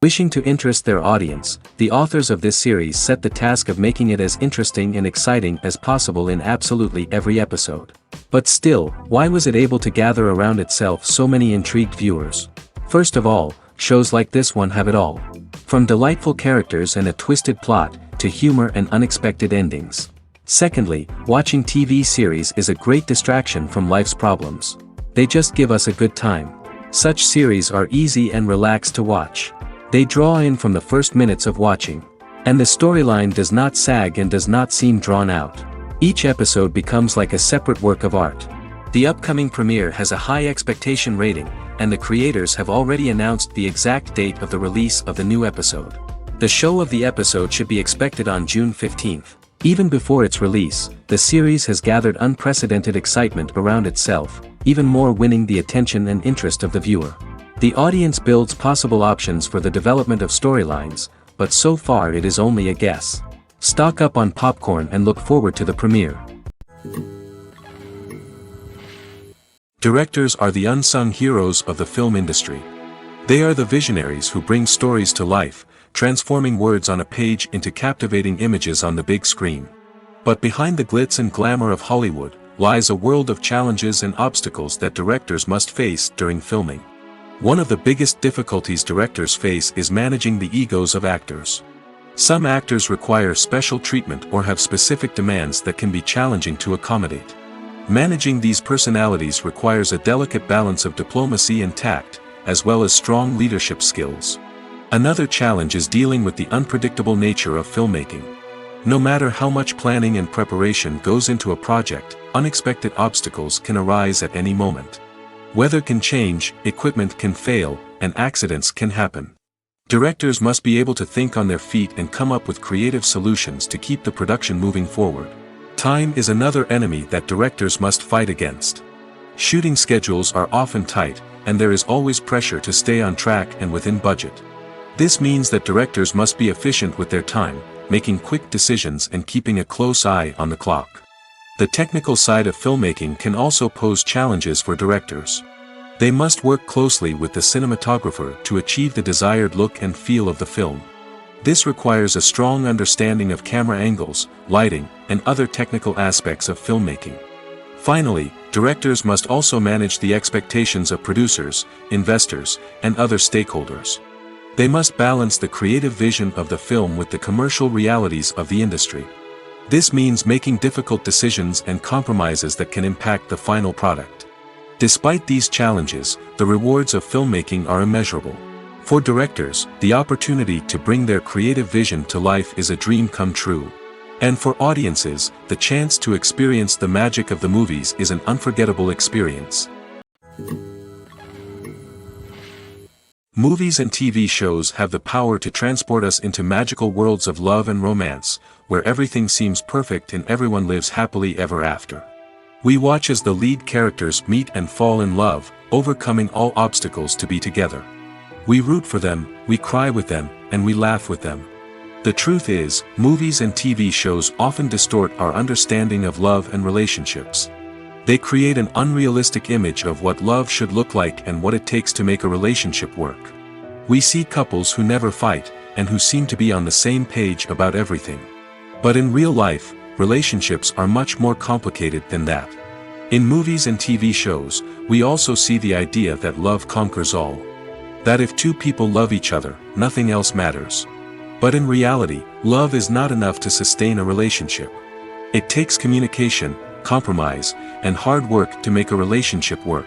Wishing to interest their audience, the authors of this series set the task of making it as interesting and exciting as possible in absolutely every episode. But still, why was it able to gather around itself so many intrigued viewers? First of all, shows like this one have it all. From delightful characters and a twisted plot, to humor and unexpected endings. Secondly, watching TV series is a great distraction from life's problems. They just give us a good time. Such series are easy and relaxed to watch. They draw in from the first minutes of watching. And the storyline does not sag and does not seem drawn out. Each episode becomes like a separate work of art. The upcoming premiere has a high expectation rating, and the creators have already announced the exact date of the release of the new episode. The show of the episode should be expected on June 15th. Even before its release, the series has gathered unprecedented excitement around itself, even more winning the attention and interest of the viewer. The audience builds possible options for the development of storylines, but so far it is only a guess. Stock up on popcorn and look forward to the premiere. Directors are the unsung heroes of the film industry. They are the visionaries who bring stories to life, transforming words on a page into captivating images on the big screen. But behind the glitz and glamour of Hollywood, lies a world of challenges and obstacles that directors must face during filming. One of the biggest difficulties directors face is managing the egos of actors. Some actors require special treatment or have specific demands that can be challenging to accommodate. Managing these personalities requires a delicate balance of diplomacy and tact, as well as strong leadership skills. Another challenge is dealing with the unpredictable nature of filmmaking. No matter how much planning and preparation goes into a project, unexpected obstacles can arise at any moment. Weather can change, equipment can fail, and accidents can happen. Directors must be able to think on their feet and come up with creative solutions to keep the production moving forward. Time is another enemy that directors must fight against. Shooting schedules are often tight, and there is always pressure to stay on track and within budget. This means that directors must be efficient with their time, making quick decisions and keeping a close eye on the clock. The technical side of filmmaking can also pose challenges for directors. They must work closely with the cinematographer to achieve the desired look and feel of the film. This requires a strong understanding of camera angles, lighting, and other technical aspects of filmmaking. Finally, directors must also manage the expectations of producers, investors, and other stakeholders. They must balance the creative vision of the film with the commercial realities of the industry. This means making difficult decisions and compromises that can impact the final product. Despite these challenges, the rewards of filmmaking are immeasurable. For directors, the opportunity to bring their creative vision to life is a dream come true. And for audiences, the chance to experience the magic of the movies is an unforgettable experience. Movies and TV shows have the power to transport us into magical worlds of love and romance, where everything seems perfect and everyone lives happily ever after. We watch as the lead characters meet and fall in love, overcoming all obstacles to be together. We root for them, we cry with them, and we laugh with them. The truth is, movies and TV shows often distort our understanding of love and relationships. They create an unrealistic image of what love should look like and what it takes to make a relationship work. We see couples who never fight, and who seem to be on the same page about everything. But in real life, relationships are much more complicated than that. In movies and TV shows, we also see the idea that love conquers all. That if two people love each other, nothing else matters. But in reality, love is not enough to sustain a relationship. It takes communication, compromise, and hard work to make a relationship work.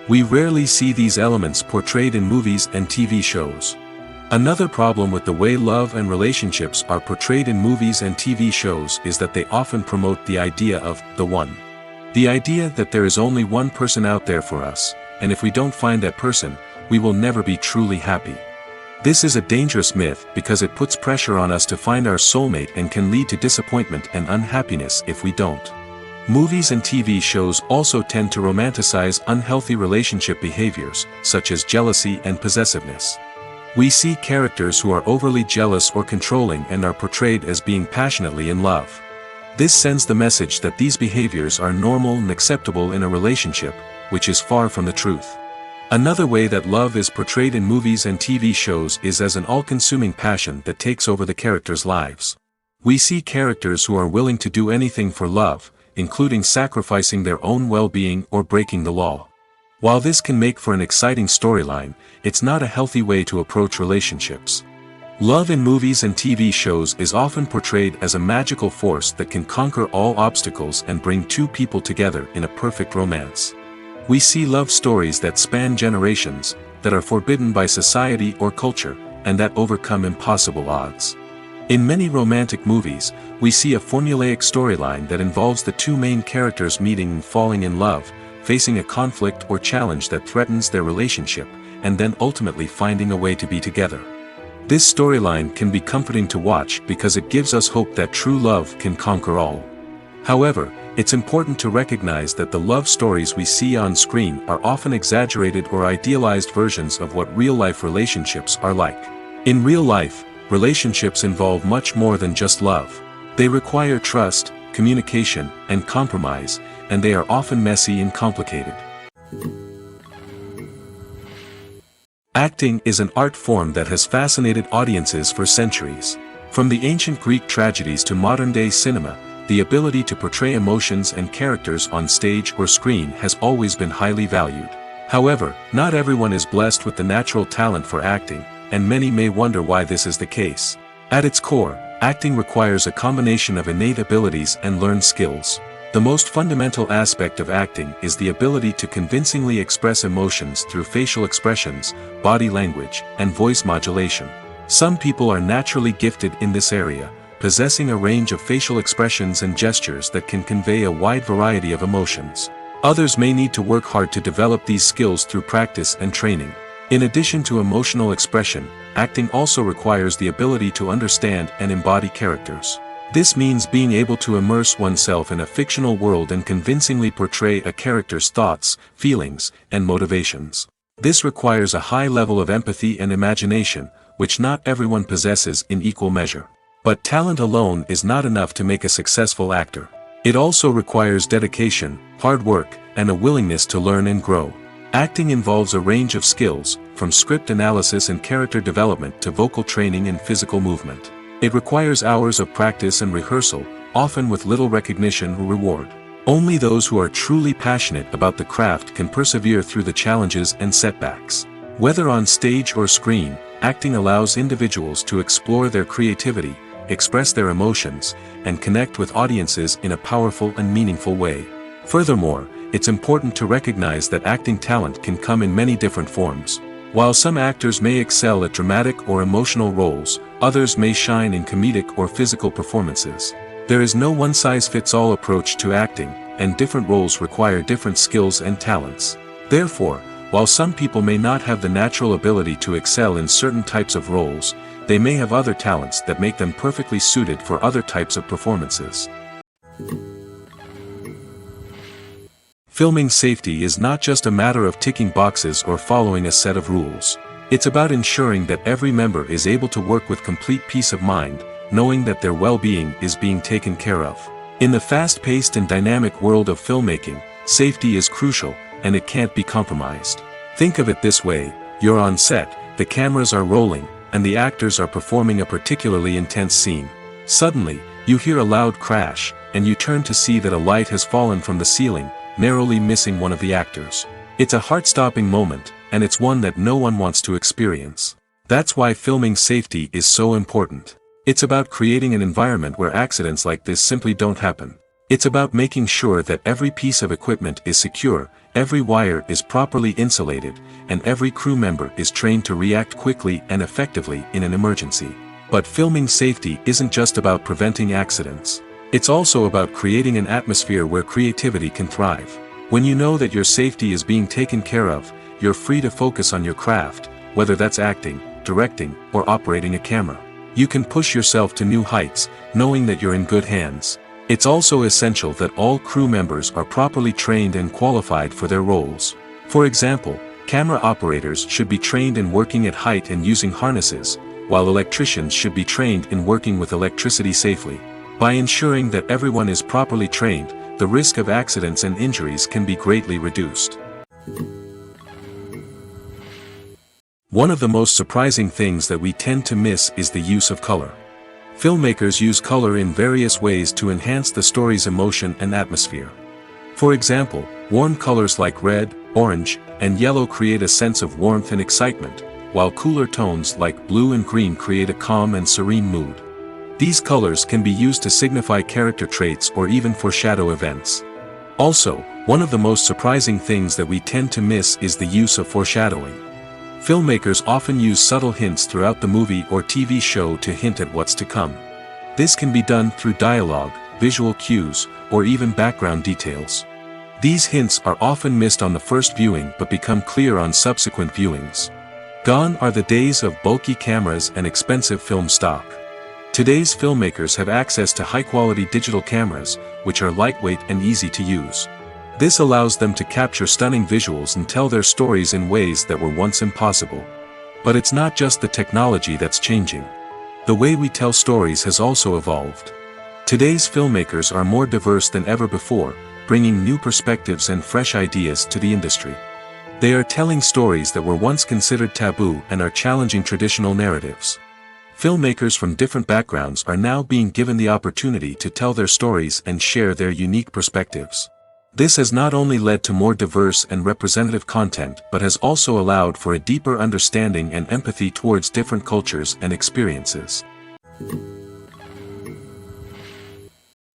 We rarely see these elements portrayed in movies and TV shows. Another problem with the way love and relationships are portrayed in movies and TV shows is that they often promote the idea of the one. The idea that there is only one person out there for us, and if we don't find that person, we will never be truly happy. This is a dangerous myth because it puts pressure on us to find our soulmate and can lead to disappointment and unhappiness if we don't. Movies and TV shows also tend to romanticize unhealthy relationship behaviors, such as jealousy and possessiveness. We see characters who are overly jealous or controlling and are portrayed as being passionately in love. This sends the message that these behaviors are normal and acceptable in a relationship, which is far from the truth. Another way that love is portrayed in movies and TV shows is as an all-consuming passion that takes over the characters' lives. We see characters who are willing to do anything for love, including sacrificing their own well-being or breaking the law. While this can make for an exciting storyline, it's not a healthy way to approach relationships. Love in movies and TV shows is often portrayed as a magical force that can conquer all obstacles and bring two people together in a perfect romance. We see love stories that span generations, that are forbidden by society or culture, and that overcome impossible odds. In many romantic movies, we see a formulaic storyline that involves the two main characters meeting and falling in love, facing a conflict or challenge that threatens their relationship, and then ultimately finding a way to be together. This storyline can be comforting to watch because it gives us hope that true love can conquer all. However, it's important to recognize that the love stories we see on screen are often exaggerated or idealized versions of what real-life relationships are like. In real life, relationships involve much more than just love. They require trust, communication, and compromise, and they are often messy and complicated. Acting is an art form that has fascinated audiences for centuries. From the ancient Greek tragedies to modern-day cinema, the ability to portray emotions and characters on stage or screen has always been highly valued. However, not everyone is blessed with the natural talent for acting, and many may wonder why this is the case. At its core, acting requires a combination of innate abilities and learned skills. The most fundamental aspect of acting is the ability to convincingly express emotions through facial expressions, body language, and voice modulation. Some people are naturally gifted in this area, possessing a range of facial expressions and gestures that can convey a wide variety of emotions. Others may need to work hard to develop these skills through practice and training. In addition to emotional expression, acting also requires the ability to understand and embody characters. This means being able to immerse oneself in a fictional world and convincingly portray a character's thoughts, feelings, and motivations. This requires a high level of empathy and imagination, which not everyone possesses in equal measure. But talent alone is not enough to make a successful actor. It also requires dedication, hard work, and a willingness to learn and grow. Acting involves a range of skills, from script analysis and character development to vocal training and physical movement. It requires hours of practice and rehearsal, often with little recognition or reward. Only those who are truly passionate about the craft can persevere through the challenges and setbacks. Whether on stage or screen, acting allows individuals to explore their creativity, express their emotions, and connect with audiences in a powerful and meaningful way. Furthermore, it's important to recognize that acting talent can come in many different forms. While some actors may excel at dramatic or emotional roles, others may shine in comedic or physical performances. There is no one-size-fits-all approach to acting, and different roles require different skills and talents. Therefore, while some people may not have the natural ability to excel in certain types of roles, they may have other talents that make them perfectly suited for other types of performances. Filming safety is not just a matter of ticking boxes or following a set of rules. It's about ensuring that every member is able to work with complete peace of mind, knowing that their well-being is being taken care of. In the fast-paced and dynamic world of filmmaking, safety is crucial, and it can't be compromised. Think of it this way: you're on set, the cameras are rolling, and the actors are performing a particularly intense scene. Suddenly, you hear a loud crash, and you turn to see that a light has fallen from the ceiling, narrowly missing one of the actors. It's a heart-stopping moment, and it's one that no one wants to experience. That's why filming safety is so important. It's about creating an environment where accidents like this simply don't happen. It's about making sure that every piece of equipment is secure, every wire is properly insulated, and every crew member is trained to react quickly and effectively in an emergency. But filming safety isn't just about preventing accidents. It's also about creating an atmosphere where creativity can thrive. When you know that your safety is being taken care of, you're free to focus on your craft, whether that's acting, directing, or operating a camera. You can push yourself to new heights, knowing that you're in good hands. It's also essential that all crew members are properly trained and qualified for their roles. For example, camera operators should be trained in working at height and using harnesses, while electricians should be trained in working with electricity safely. By ensuring that everyone is properly trained, the risk of accidents and injuries can be greatly reduced. One of the most surprising things that we tend to miss is the use of color. Filmmakers use color in various ways to enhance the story's emotion and atmosphere. For example, warm colors like red, orange, and yellow create a sense of warmth and excitement, while cooler tones like blue and green create a calm and serene mood. These colors can be used to signify character traits or even foreshadow events. Also, one of the most surprising things that we tend to miss is the use of foreshadowing. Filmmakers often use subtle hints throughout the movie or TV show to hint at what's to come. This can be done through dialogue, visual cues, or even background details. These hints are often missed on the first viewing but become clear on subsequent viewings. Gone are the days of bulky cameras and expensive film stock. Today's filmmakers have access to high-quality digital cameras, which are lightweight and easy to use. This allows them to capture stunning visuals and tell their stories in ways that were once impossible. But it's not just the technology that's changing. The way we tell stories has also evolved. Today's filmmakers are more diverse than ever before, bringing new perspectives and fresh ideas to the industry. They are telling stories that were once considered taboo and are challenging traditional narratives. Filmmakers from different backgrounds are now being given the opportunity to tell their stories and share their unique perspectives. This has not only led to more diverse and representative content but has also allowed for a deeper understanding and empathy towards different cultures and experiences.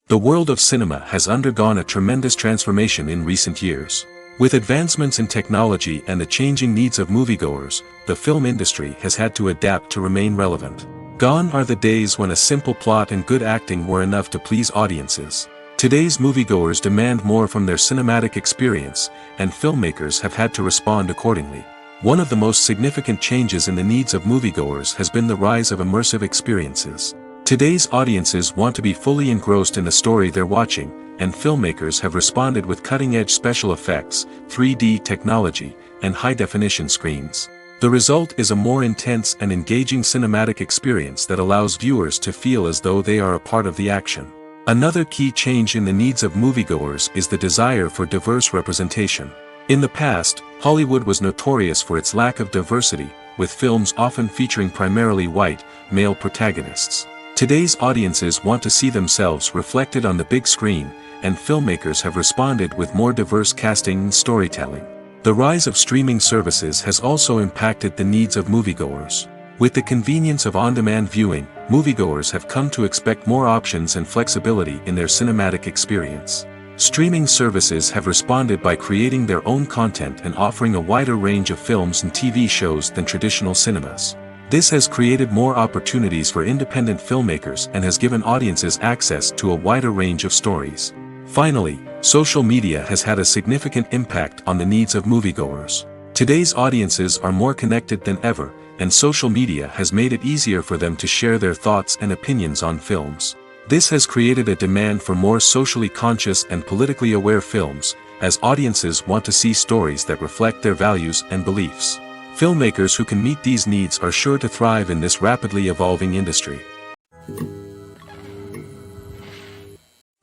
The world of cinema has undergone a tremendous transformation in recent years. With advancements in technology and the changing needs of moviegoers, the film industry has had to adapt to remain relevant. Gone are the days when a simple plot and good acting were enough to please audiences. Today's moviegoers demand more from their cinematic experience, and filmmakers have had to respond accordingly. One of the most significant changes in the needs of moviegoers has been the rise of immersive experiences. Today's audiences want to be fully engrossed in the story they're watching, and filmmakers have responded with cutting-edge special effects, 3D technology, and high-definition screens. The result is a more intense and engaging cinematic experience that allows viewers to feel as though they are a part of the action. Another key change in the needs of moviegoers is the desire for diverse representation. In the past, Hollywood was notorious for its lack of diversity, with films often featuring primarily white, male protagonists. Today's audiences want to see themselves reflected on the big screen, and filmmakers have responded with more diverse casting and storytelling. The rise of streaming services has also impacted the needs of moviegoers. With the convenience of on-demand viewing, moviegoers have come to expect more options and flexibility in their cinematic experience. Streaming services have responded by creating their own content and offering a wider range of films and TV shows than traditional cinemas. This has created more opportunities for independent filmmakers and has given audiences access to a wider range of stories. Finally, social media has had a significant impact on the needs of moviegoers. Today's audiences are more connected than ever, and social media has made it easier for them to share their thoughts and opinions on films. This has created a demand for more socially conscious and politically aware films, as audiences want to see stories that reflect their values and beliefs. Filmmakers who can meet these needs are sure to thrive in this rapidly evolving industry.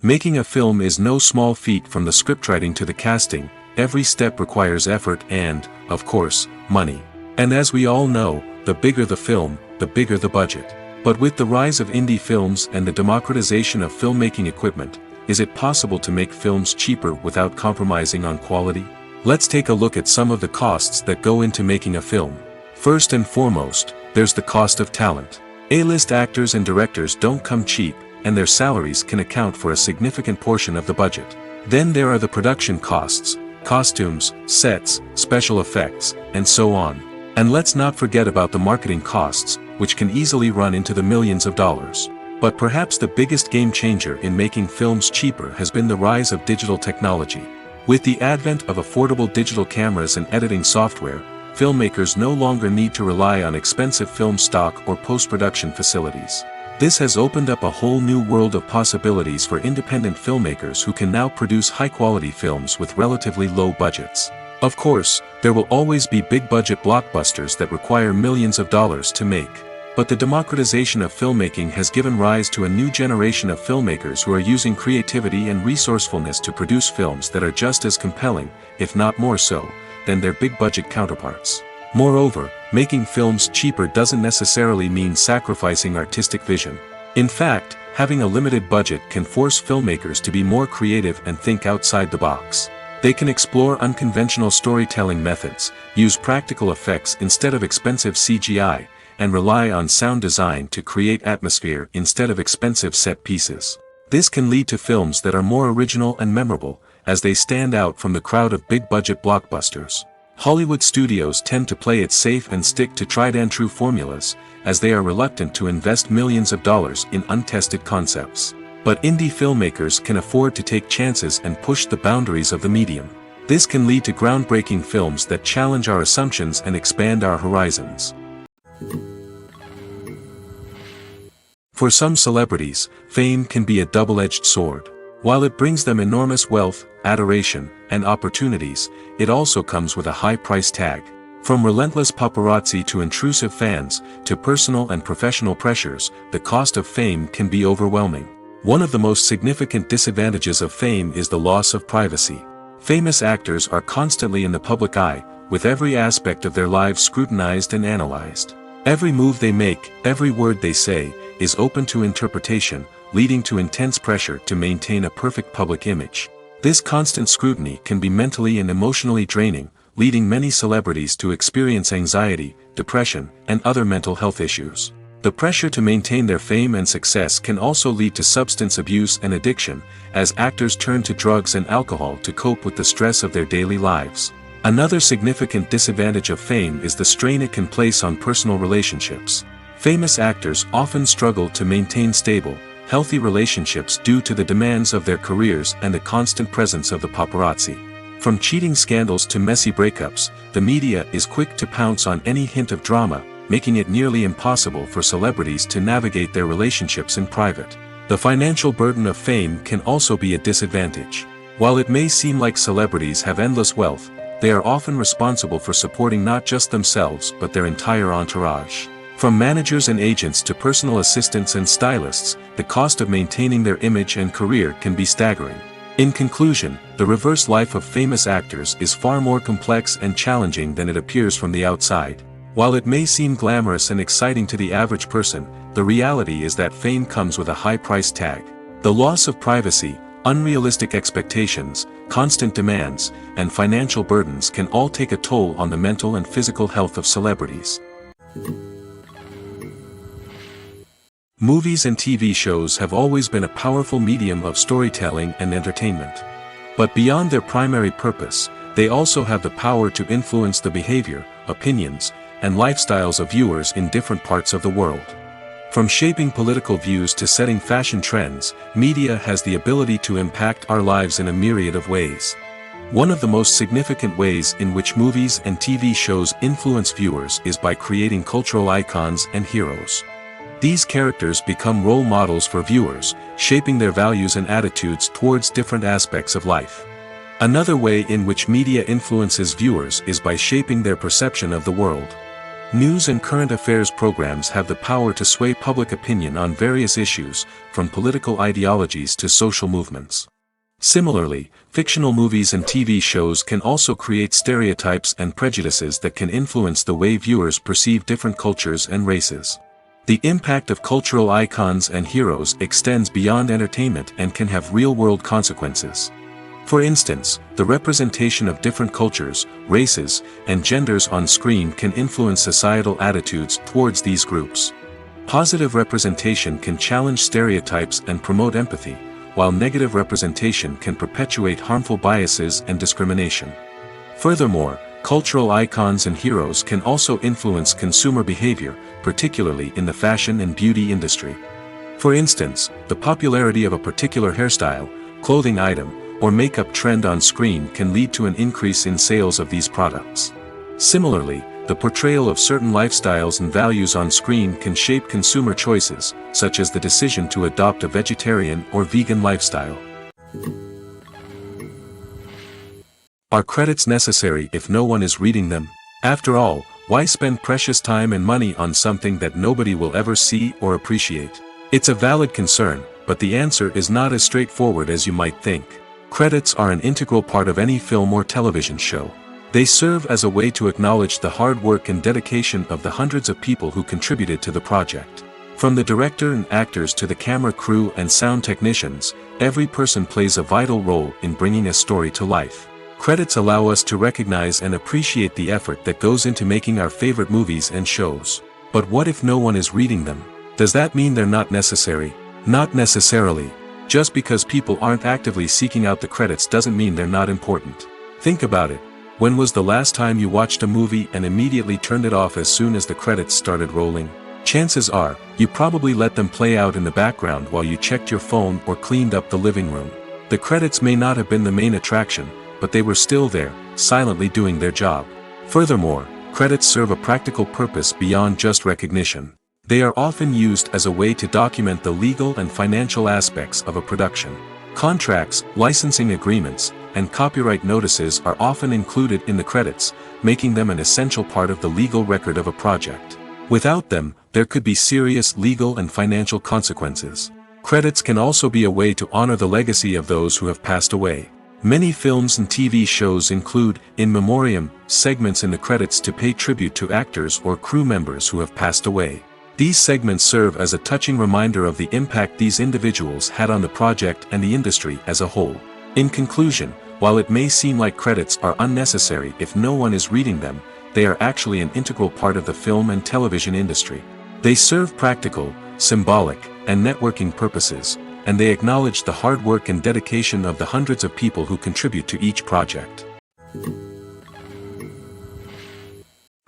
Making a film is no small feat. From the scriptwriting to the casting, every step requires effort and, of course, money. And as we all know, the bigger the film, the bigger the budget. But with the rise of indie films and the democratization of filmmaking equipment, is it possible to make films cheaper without compromising on quality? Let's take a look at some of the costs that go into making a film. First and foremost, there's the cost of talent. A-list actors and directors don't come cheap, and their salaries can account for a significant portion of the budget. Then there are the production costs, costumes, sets, special effects, and so on. And let's not forget about the marketing costs, which can easily run into the millions of dollars. But perhaps the biggest game changer in making films cheaper has been the rise of digital technology. With the advent of affordable digital cameras and editing software, filmmakers no longer need to rely on expensive film stock or post-production facilities. This has opened up a whole new world of possibilities for independent filmmakers who can now produce high-quality films with relatively low budgets. Of course, there will always be big-budget blockbusters that require millions of dollars to make. But the democratization of filmmaking has given rise to a new generation of filmmakers who are using creativity and resourcefulness to produce films that are just as compelling, if not more so, than their big-budget counterparts. Moreover, making films cheaper doesn't necessarily mean sacrificing artistic vision. In fact, having a limited budget can force filmmakers to be more creative and think outside the box. They can explore unconventional storytelling methods, use practical effects instead of expensive CGI, and rely on sound design to create atmosphere instead of expensive set pieces. This can lead to films that are more original and memorable, as they stand out from the crowd of big-budget blockbusters. Hollywood studios tend to play it safe and stick to tried-and-true formulas, as they are reluctant to invest millions of dollars in untested concepts. But indie filmmakers can afford to take chances and push the boundaries of the medium. This can lead to groundbreaking films that challenge our assumptions and expand our horizons. For some celebrities, fame can be a double-edged sword. While it brings them enormous wealth, adoration, and opportunities, it also comes with a high price tag. From relentless paparazzi to intrusive fans, to personal and professional pressures, the cost of fame can be overwhelming. One of the most significant disadvantages of fame is the loss of privacy. Famous actors are constantly in the public eye, with every aspect of their lives scrutinized and analyzed. Every move they make, every word they say, is open to interpretation, leading to intense pressure to maintain a perfect public image. This constant scrutiny can be mentally and emotionally draining, leading many celebrities to experience anxiety, depression, and other mental health issues. The pressure to maintain their fame and success can also lead to substance abuse and addiction, as actors turn to drugs and alcohol to cope with the stress of their daily lives. Another significant disadvantage of fame is the strain it can place on personal relationships. Famous actors often struggle to maintain stable, healthy relationships due to the demands of their careers and the constant presence of the paparazzi. From cheating scandals to messy breakups, the media is quick to pounce on any hint of drama, making it nearly impossible for celebrities to navigate their relationships in private. The financial burden of fame can also be a disadvantage. While it may seem like celebrities have endless wealth, they are often responsible for supporting not just themselves but their entire entourage. From managers and agents to personal assistants and stylists, the cost of maintaining their image and career can be staggering. In conclusion, the reverse life of famous actors is far more complex and challenging than it appears from the outside. While it may seem glamorous and exciting to the average person, the reality is that fame comes with a high price tag. The loss of privacy, unrealistic expectations, constant demands, and financial burdens can all take a toll on the mental and physical health of celebrities. Movies and TV shows have always been a powerful medium of storytelling and entertainment. But beyond their primary purpose, they also have the power to influence the behavior, opinions, and lifestyles of viewers in different parts of the world. From shaping political views to setting fashion trends, media has the ability to impact our lives in a myriad of ways. One of the most significant ways in which movies and TV shows influence viewers is by creating cultural icons and heroes. These characters become role models for viewers, shaping their values and attitudes towards different aspects of life. Another way in which media influences viewers is by shaping their perception of the world. News and current affairs programs have the power to sway public opinion on various issues, from political ideologies to social movements. Similarly, fictional movies and TV shows can also create stereotypes and prejudices that can influence the way viewers perceive different cultures and races. The impact of cultural icons and heroes extends beyond entertainment and can have real-world consequences. For instance, the representation of different cultures, races, and genders on screen can influence societal attitudes towards these groups. Positive representation can challenge stereotypes and promote empathy, while negative representation can perpetuate harmful biases and discrimination. Furthermore, cultural icons and heroes can also influence consumer behavior, particularly in the fashion and beauty industry. For instance, the popularity of a particular hairstyle, clothing item, or makeup trend on screen can lead to an increase in sales of these products. Similarly, the portrayal of certain lifestyles and values on screen can shape consumer choices, such as the decision to adopt a vegetarian or vegan lifestyle. Are credits necessary if no one is reading them? After all, why spend precious time and money on something that nobody will ever see or appreciate? It's a valid concern, but the answer is not as straightforward as you might think. Credits are an integral part of any film or television show. They serve as a way to acknowledge the hard work and dedication of the hundreds of people who contributed to the project. From the director and actors to the camera crew and sound technicians, every person plays a vital role in bringing a story to life. Credits allow us to recognize and appreciate the effort that goes into making our favorite movies and shows. But what if no one is reading them? Does that mean they're not necessary? Not necessarily. Just because people aren't actively seeking out the credits doesn't mean they're not important. Think about it. When was the last time you watched a movie and immediately turned it off as soon as the credits started rolling? Chances are, you probably let them play out in the background while you checked your phone or cleaned up the living room. The credits may not have been the main attraction, but they were still there, silently doing their job. Furthermore, credits serve a practical purpose beyond just recognition. They are often used as a way to document the legal and financial aspects of a production. Contracts, licensing agreements, and copyright notices are often included in the credits, making them an essential part of the legal record of a project. Without them, there could be serious legal and financial consequences. Credits can also be a way to honor the legacy of those who have passed away. Many films and TV shows include in memoriam segments in the credits to pay tribute to actors or crew members who have passed away. These segments serve as a touching reminder of the impact these individuals had on the project and the industry as a whole. In conclusion, while it may seem like credits are unnecessary if no one is reading them, they are actually an integral part of the film and television industry. They serve practical, symbolic, and networking purposes, and they acknowledge the hard work and dedication of the hundreds of people who contribute to each project.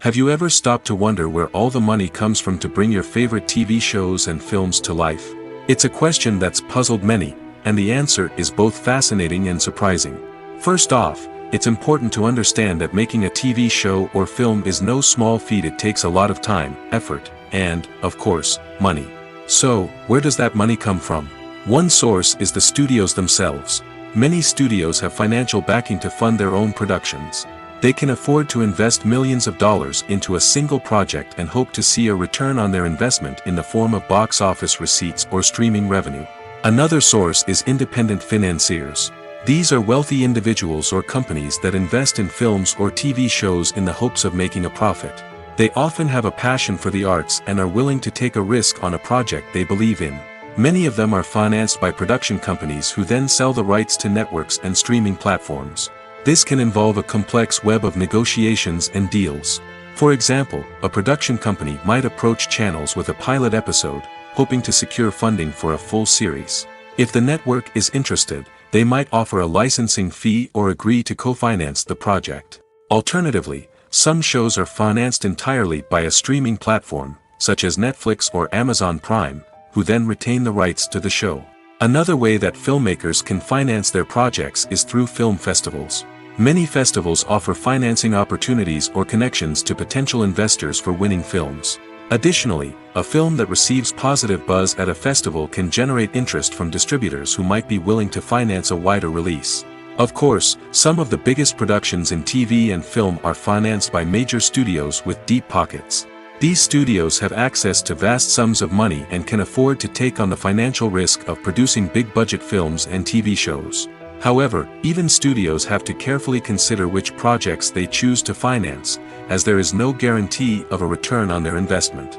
Have you ever stopped to wonder where all the money comes from to bring your favorite TV shows and films to life? It's a question that's puzzled many, and the answer is both fascinating and surprising. First off, it's important to understand that making a TV show or film is no small feat. It takes a lot of time, effort, and, of course, money. So, where does that money come from? One source is the studios themselves. Many studios have financial backing to fund their own productions. They can afford to invest millions of dollars into a single project and hope to see a return on their investment in the form of box office receipts or streaming revenue. Another source is independent financiers. These are wealthy individuals or companies that invest in films or TV shows in the hopes of making a profit. They often have a passion for the arts and are willing to take a risk on a project they believe in. Many of them are financed by production companies who then sell the rights to networks and streaming platforms. This can involve a complex web of negotiations and deals. For example, a production company might approach channels with a pilot episode, hoping to secure funding for a full series. If the network is interested, they might offer a licensing fee or agree to co-finance the project. Alternatively, some shows are financed entirely by a streaming platform, such as Netflix or Amazon Prime, who then retain the rights to the show. Another way that filmmakers can finance their projects is through film festivals. Many festivals offer financing opportunities or connections to potential investors for winning films. Additionally, a film that receives positive buzz at a festival can generate interest from distributors who might be willing to finance a wider release. Of course, some of the biggest productions in TV and film are financed by major studios with deep pockets. These studios have access to vast sums of money and can afford to take on the financial risk of producing big-budget films and TV shows. However, even studios have to carefully consider which projects they choose to finance, as there is no guarantee of a return on their investment.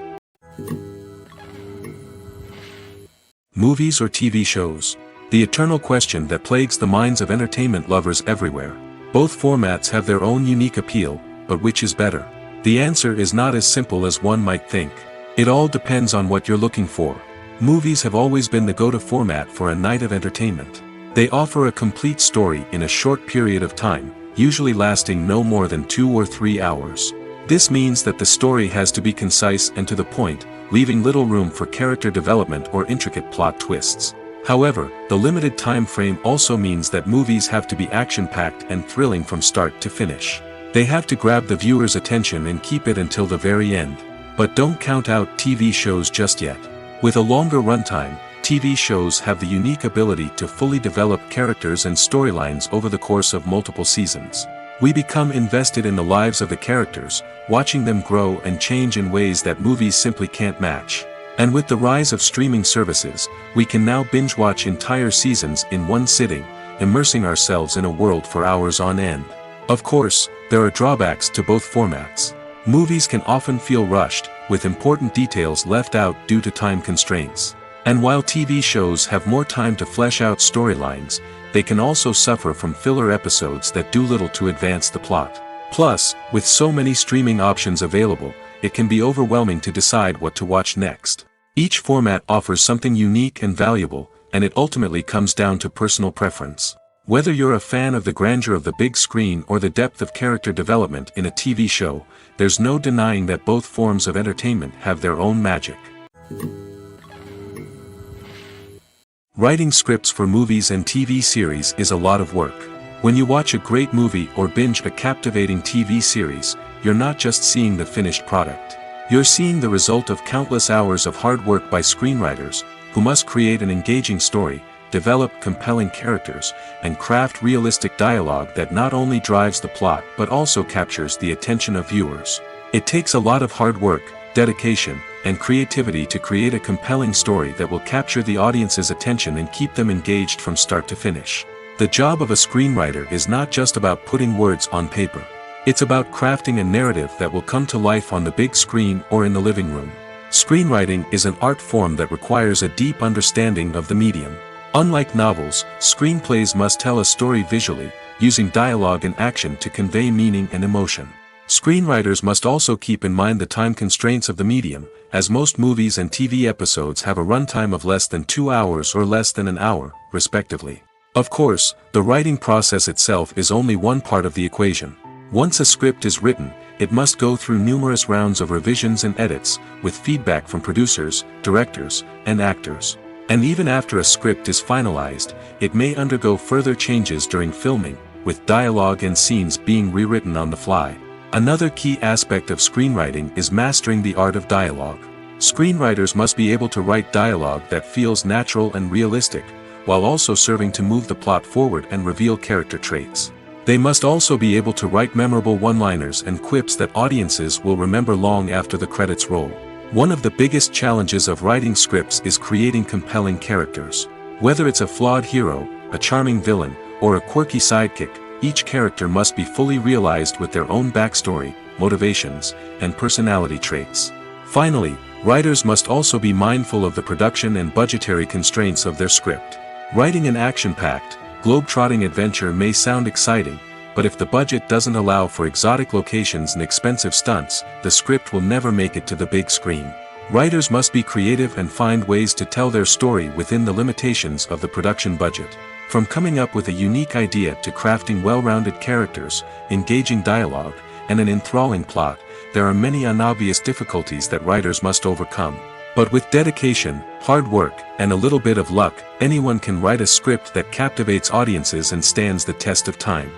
Movies or TV shows? the eternal question that plagues the minds of entertainment lovers everywhere. Both formats have their own unique appeal, but which is better? The answer is not as simple as one might think. It all depends on what you're looking for. Movies have always been the go-to format for a night of entertainment. They offer a complete story in a short period of time, usually lasting no more than 2 or 3 hours. This means that the story has to be concise and to the point, leaving little room for character development or intricate plot twists. However, the limited time frame also means that movies have to be action-packed and thrilling from start to finish. They have to grab the viewer's attention and keep it until the very end. But don't count out TV shows just yet. With a longer runtime, TV shows have the unique ability to fully develop characters and storylines over the course of multiple seasons. We become invested in the lives of the characters, watching them grow and change in ways that movies simply can't match. And with the rise of streaming services, we can now binge-watch entire seasons in one sitting, immersing ourselves in a world for hours on end. Of course, there are drawbacks to both formats. Movies can often feel rushed, with important details left out due to time constraints. And while TV shows have more time to flesh out storylines, they can also suffer from filler episodes that do little to advance the plot. Plus, with so many streaming options available, it can be overwhelming to decide what to watch next. Each format offers something unique and valuable, and it ultimately comes down to personal preference. Whether you're a fan of the grandeur of the big screen or the depth of character development in a TV show, there's no denying that both forms of entertainment have their own magic. Writing scripts for movies and TV series is a lot of work. When you watch a great movie or binge a captivating TV series, you're not just seeing the finished product. You're seeing the result of countless hours of hard work by screenwriters, who must create an engaging story, develop compelling characters, and craft realistic dialogue that not only drives the plot but also captures the attention of viewers. It takes a lot of hard work, dedication, and creativity to create a compelling story that will capture the audience's attention and keep them engaged from start to finish. The job of a screenwriter is not just about putting words on paper. It's about crafting a narrative that will come to life on the big screen or in the living room. Screenwriting is an art form that requires a deep understanding of the medium. Unlike novels, screenplays must tell a story visually, using dialogue and action to convey meaning and emotion. Screenwriters must also keep in mind the time constraints of the medium, as most movies and TV episodes have a runtime of less than 2 hours or less than an hour, respectively. Of course, the writing process itself is only one part of the equation. Once a script is written, it must go through numerous rounds of revisions and edits, with feedback from producers, directors, and actors. And even after a script is finalized, it may undergo further changes during filming, with dialogue and scenes being rewritten on the fly. Another key aspect of screenwriting is mastering the art of dialogue. Screenwriters must be able to write dialogue that feels natural and realistic, while also serving to move the plot forward and reveal character traits. They must also be able to write memorable one-liners and quips that audiences will remember long after the credits roll. One of the biggest challenges of writing scripts is creating compelling characters. Whether it's a flawed hero, a charming villain, or a quirky sidekick, each character must be fully realized with their own backstory, motivations, and personality traits. Finally, writers must also be mindful of the production and budgetary constraints of their script. Writing an action-packed, globe-trotting adventure may sound exciting, but if the budget doesn't allow for exotic locations and expensive stunts, the script will never make it to the big screen. Writers must be creative and find ways to tell their story within the limitations of the production budget. From coming up with a unique idea to crafting well-rounded characters, engaging dialogue, and an enthralling plot, there are many unobvious difficulties that writers must overcome. But with dedication, hard work, and a little bit of luck, anyone can write a script that captivates audiences and stands the test of time.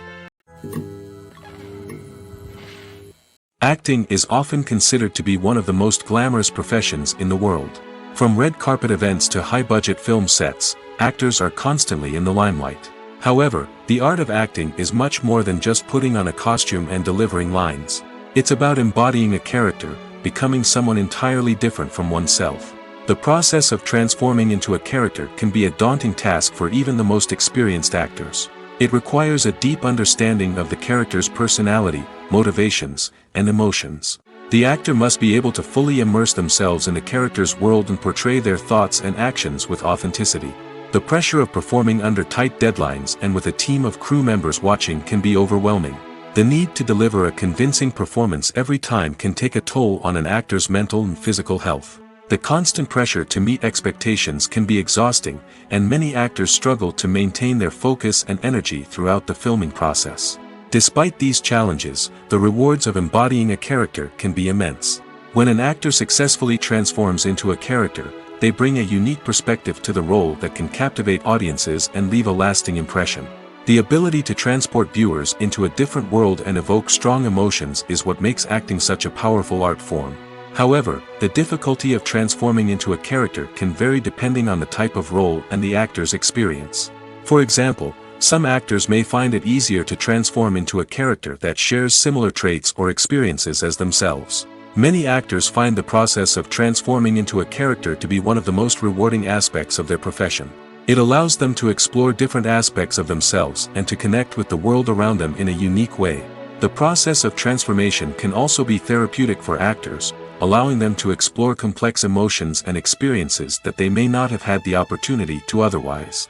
Acting is often considered to be one of the most glamorous professions in the world. From red carpet events to high-budget film sets, actors are constantly in the limelight. However, the art of acting is much more than just putting on a costume and delivering lines. It's about embodying a character, becoming someone entirely different from oneself. The process of transforming into a character can be a daunting task for even the most experienced actors. It requires a deep understanding of the character's personality, motivations, and emotions. The actor must be able to fully immerse themselves in the character's world and portray their thoughts and actions with authenticity. The pressure of performing under tight deadlines and with a team of crew members watching can be overwhelming. The need to deliver a convincing performance every time can take a toll on an actor's mental and physical health. The constant pressure to meet expectations can be exhausting, and many actors struggle to maintain their focus and energy throughout the filming process. Despite these challenges, the rewards of embodying a character can be immense. When an actor successfully transforms into a character, they bring a unique perspective to the role that can captivate audiences and leave a lasting impression. The ability to transport viewers into a different world and evoke strong emotions is what makes acting such a powerful art form. However, the difficulty of transforming into a character can vary depending on the type of role and the actor's experience. For example, some actors may find it easier to transform into a character that shares similar traits or experiences as themselves. Many actors find the process of transforming into a character to be one of the most rewarding aspects of their profession. It allows them to explore different aspects of themselves and to connect with the world around them in a unique way. The process of transformation can also be therapeutic for actors, allowing them to explore complex emotions and experiences that they may not have had the opportunity to otherwise.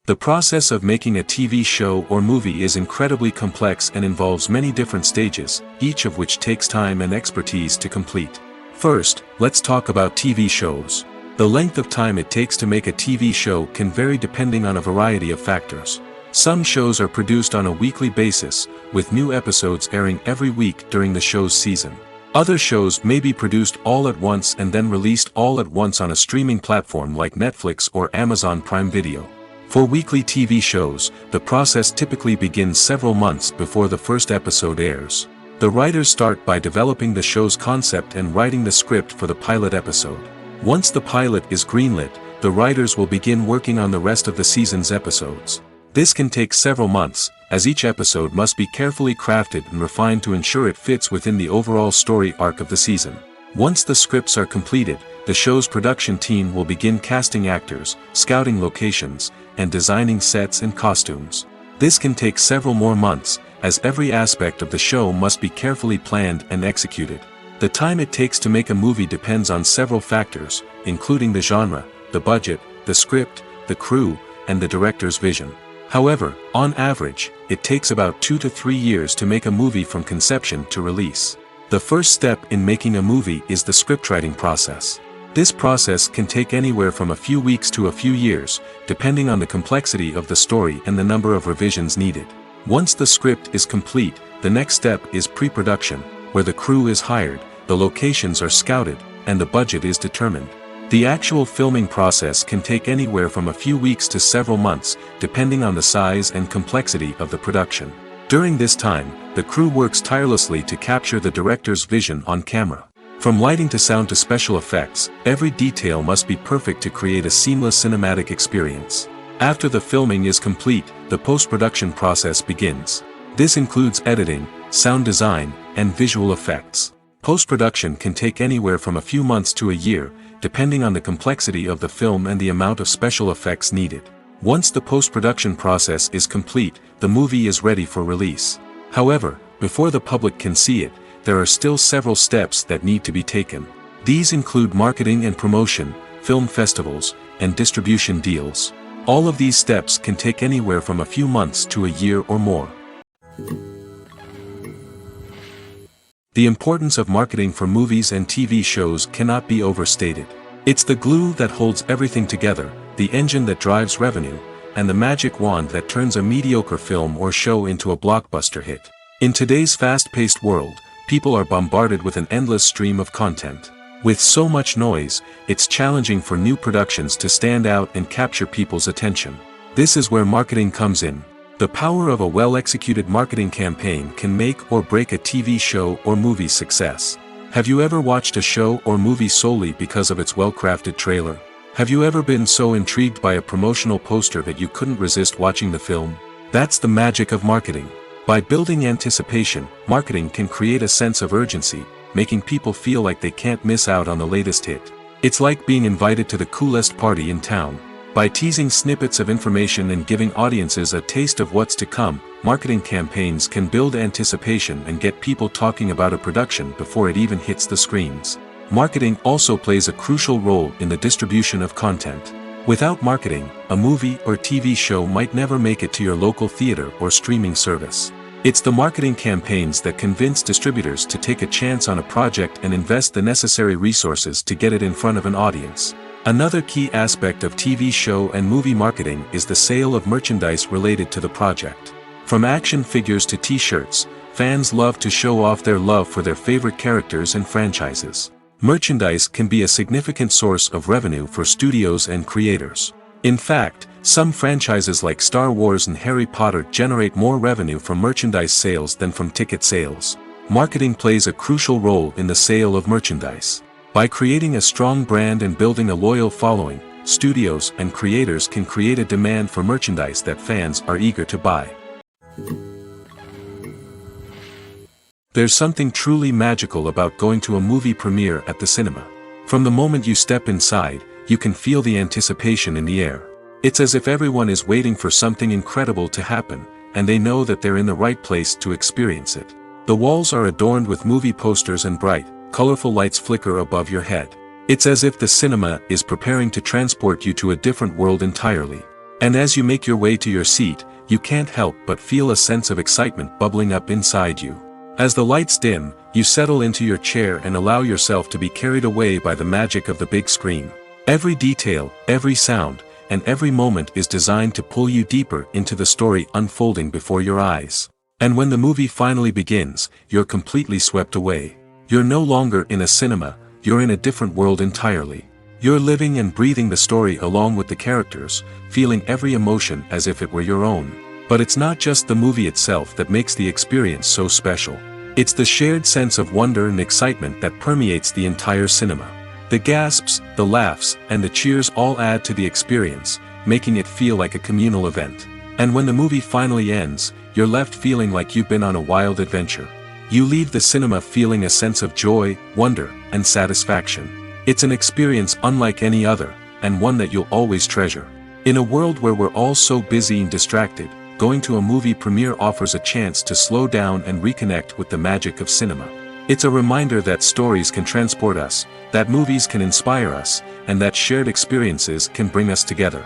The process of making a TV show or movie is incredibly complex and involves many different stages, each of which takes time and expertise to complete. First, let's talk about TV shows. The length of time it takes to make a TV show can vary depending on a variety of factors. Some shows are produced on a weekly basis, with new episodes airing every week during the show's season. Other shows may be produced all at once and then released all at once on a streaming platform like Netflix or Amazon Prime Video. For weekly TV shows, the process typically begins several months before the first episode airs. The writers start by developing the show's concept and writing the script for the pilot episode. Once the pilot is greenlit, the writers will begin working on the rest of the season's episodes. This can take several months, as each episode must be carefully crafted and refined to ensure it fits within the overall story arc of the season. Once the scripts are completed, the show's production team will begin casting actors, scouting locations, and designing sets and costumes. This can take several more months, as every aspect of the show must be carefully planned and executed. The time it takes to make a movie depends on several factors, including the genre, the budget, the script, the crew, and the director's vision. However, on average, it takes about 2 to 3 years to make a movie from conception to release. The first step in making a movie is the scriptwriting process. This process can take anywhere from a few weeks to a few years, depending on the complexity of the story and the number of revisions needed. Once the script is complete, the next step is pre-production, where the crew is hired, the locations are scouted, and the budget is determined. The actual filming process can take anywhere from a few weeks to several months, depending on the size and complexity of the production. During this time, the crew works tirelessly to capture the director's vision on camera. From lighting to sound to special effects, every detail must be perfect to create a seamless cinematic experience. After the filming is complete, the post-production process begins. This includes editing, sound design, and visual effects. Post-production can take anywhere from a few months to a year, depending on the complexity of the film and the amount of special effects needed. Once the post-production process is complete, the movie is ready for release. However, before the public can see it, there are still several steps that need to be taken. These include marketing and promotion, film festivals, and distribution deals. All of these steps can take anywhere from a few months to a year or more. The importance of marketing for movies and TV shows cannot be overstated. It's the glue that holds everything together, the engine that drives revenue, and the magic wand that turns a mediocre film or show into a blockbuster hit. In today's fast-paced world, people are bombarded with an endless stream of content. With so much noise, it's challenging for new productions to stand out and capture people's attention. This is where marketing comes in. The power of a well-executed marketing campaign can make or break a TV show or movie's success. Have you ever watched a show or movie solely because of its well-crafted trailer? Have you ever been so intrigued by a promotional poster that you couldn't resist watching the film? That's the magic of marketing. By building anticipation, marketing can create a sense of urgency, making people feel like they can't miss out on the latest hit. It's like being invited to the coolest party in town. By teasing snippets of information and giving audiences a taste of what's to come, marketing campaigns can build anticipation and get people talking about a production before it even hits the screens. marketing also plays a crucial role in the distribution of content. Without marketing, a movie or TV show might never make it to your local theater or streaming service. It's the marketing campaigns that convince distributors to take a chance on a project and invest the necessary resources to get it in front of an audience. Another key aspect of TV show and movie marketing is the sale of merchandise related to the project. From action figures to t-shirts, fans love to show off their love for their favorite characters and franchises. Merchandise can be a significant source of revenue for studios and creators. In fact, some franchises like Star Wars and Harry Potter generate more revenue from merchandise sales than from ticket sales. Marketing plays a crucial role in the sale of merchandise. By creating a strong brand and building a loyal following, studios and creators can create a demand for merchandise that fans are eager to buy. There's something truly magical about going to a movie premiere at the cinema. From the moment you step inside, you can feel the anticipation in the air. It's as if everyone is waiting for something incredible to happen, and they know that they're in the right place to experience it. The walls are adorned with movie posters and bright, colorful lights flicker above your head. It's as if the cinema is preparing to transport you to a different world entirely. And as you make your way to your seat, you can't help but feel a sense of excitement bubbling up inside you. As the lights dim, you settle into your chair and allow yourself to be carried away by the magic of the big screen. Every detail, every sound, and every moment is designed to pull you deeper into the story unfolding before your eyes. And when the movie finally begins, you're completely swept away. You're no longer in a cinema, you're in a different world entirely. You're living and breathing the story along with the characters, feeling every emotion as if it were your own. But it's not just the movie itself that makes the experience so special. It's the shared sense of wonder and excitement that permeates the entire cinema. The gasps, the laughs, and the cheers all add to the experience, making it feel like a communal event. And when the movie finally ends, you're left feeling like you've been on a wild adventure. You leave the cinema feeling a sense of joy, wonder, and satisfaction. It's an experience unlike any other, and one that you'll always treasure. In a world where we're all so busy and distracted, going to a movie premiere offers a chance to slow down and reconnect with the magic of cinema. It's a reminder that stories can transport us, that movies can inspire us, and that shared experiences can bring us together.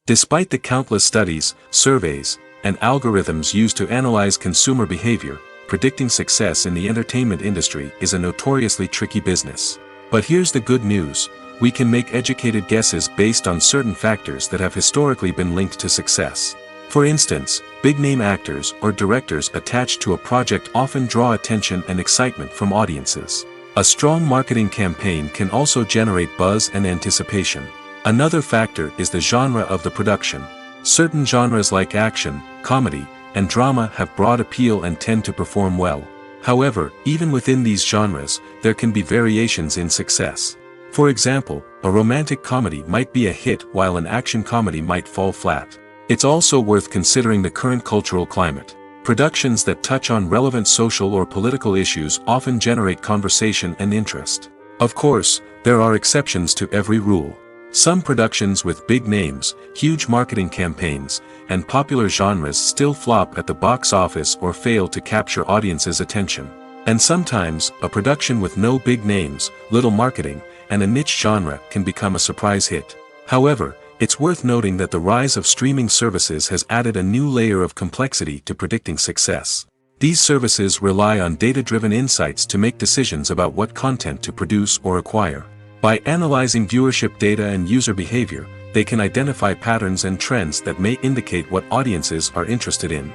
Despite the countless studies, surveys, and algorithms used to analyze consumer behavior, predicting success in the entertainment industry is a notoriously tricky business. But here's the good news. We can make educated guesses based on certain factors that have historically been linked to success. For instance, big-name actors or directors attached to a project often draw attention and excitement from audiences. A strong marketing campaign can also generate buzz and anticipation. Another factor is the genre of the production. Certain genres like action, comedy, and drama have broad appeal and tend to perform well. However, even within these genres, there can be variations in success. For example, a romantic comedy might be a hit while an action comedy might fall flat. It's also worth considering the current cultural climate. Productions that touch on relevant social or political issues often generate conversation and interest. Of course, there are exceptions to every rule. Some productions with big names, huge marketing campaigns, and popular genres still flop at the box office or fail to capture audiences' attention. And sometimes, a production with no big names, little marketing, and a niche genre can become a surprise hit. However, it's worth noting that the rise of streaming services has added a new layer of complexity to predicting success. These services rely on data-driven insights to make decisions about what content to produce or acquire. By analyzing viewership data and user behavior, they can identify patterns and trends that may indicate what audiences are interested in.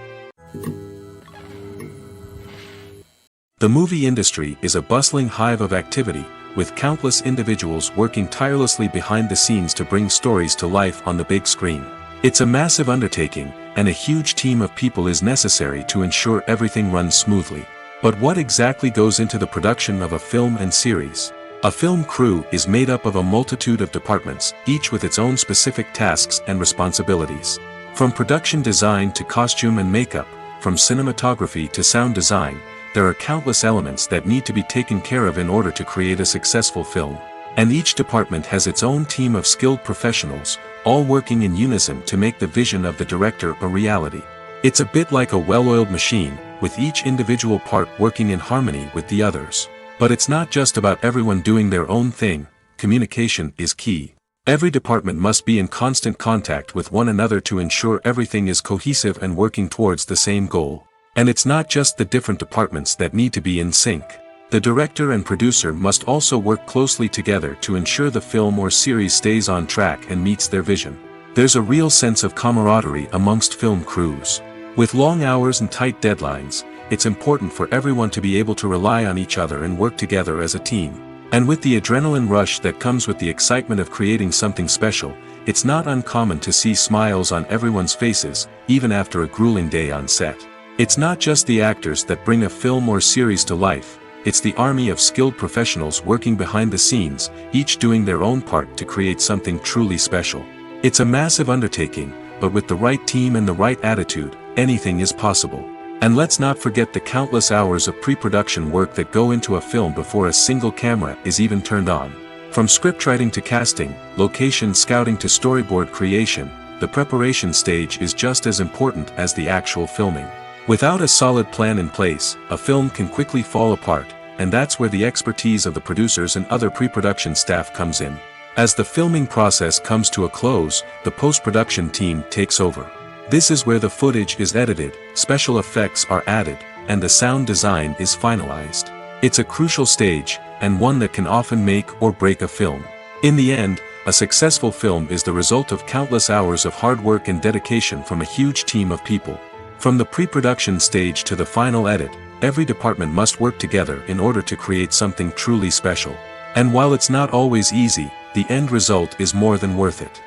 The movie industry is a bustling hive of activity, with countless individuals working tirelessly behind the scenes to bring stories to life on the big screen. It's a massive undertaking, and a huge team of people is necessary to ensure everything runs smoothly. But what exactly goes into the production of a film and series? A film crew is made up of a multitude of departments, each with its own specific tasks and responsibilities. From production design to costume and makeup, from cinematography to sound design, there are countless elements that need to be taken care of in order to create a successful film. And each department has its own team of skilled professionals, all working in unison to make the vision of the director a reality. It's a bit like a well-oiled machine, with each individual part working in harmony with the others. But it's not just about everyone doing their own thing, communication is key. Every department must be in constant contact with one another to ensure everything is cohesive and working towards the same goal. And it's not just the different departments that need to be in sync. The director and producer must also work closely together to ensure the film or series stays on track and meets their vision. There's a real sense of camaraderie amongst film crews. With long hours and tight deadlines, it's important for everyone to be able to rely on each other and work together as a team. And with the adrenaline rush that comes with the excitement of creating something special, it's not uncommon to see smiles on everyone's faces, even after a grueling day on set. It's not just the actors that bring a film or series to life, it's the army of skilled professionals working behind the scenes, each doing their own part to create something truly special. It's a massive undertaking, but with the right team and the right attitude, anything is possible. And let's not forget the countless hours of pre-production work that go into a film before a single camera is even turned on. From scriptwriting to casting, location scouting to storyboard creation, the preparation stage is just as important as the actual filming. Without a solid plan in place, a film can quickly fall apart, and that's where the expertise of the producers and other pre-production staff comes in. As the filming process comes to a close, the post-production team takes over. This is where the footage is edited, special effects are added, and the sound design is finalized. It's a crucial stage, and one that can often make or break a film. In the end, a successful film is the result of countless hours of hard work and dedication from a huge team of people. From the pre-production stage to the final edit, every department must work together in order to create something truly special. And while it's not always easy, the end result is more than worth it.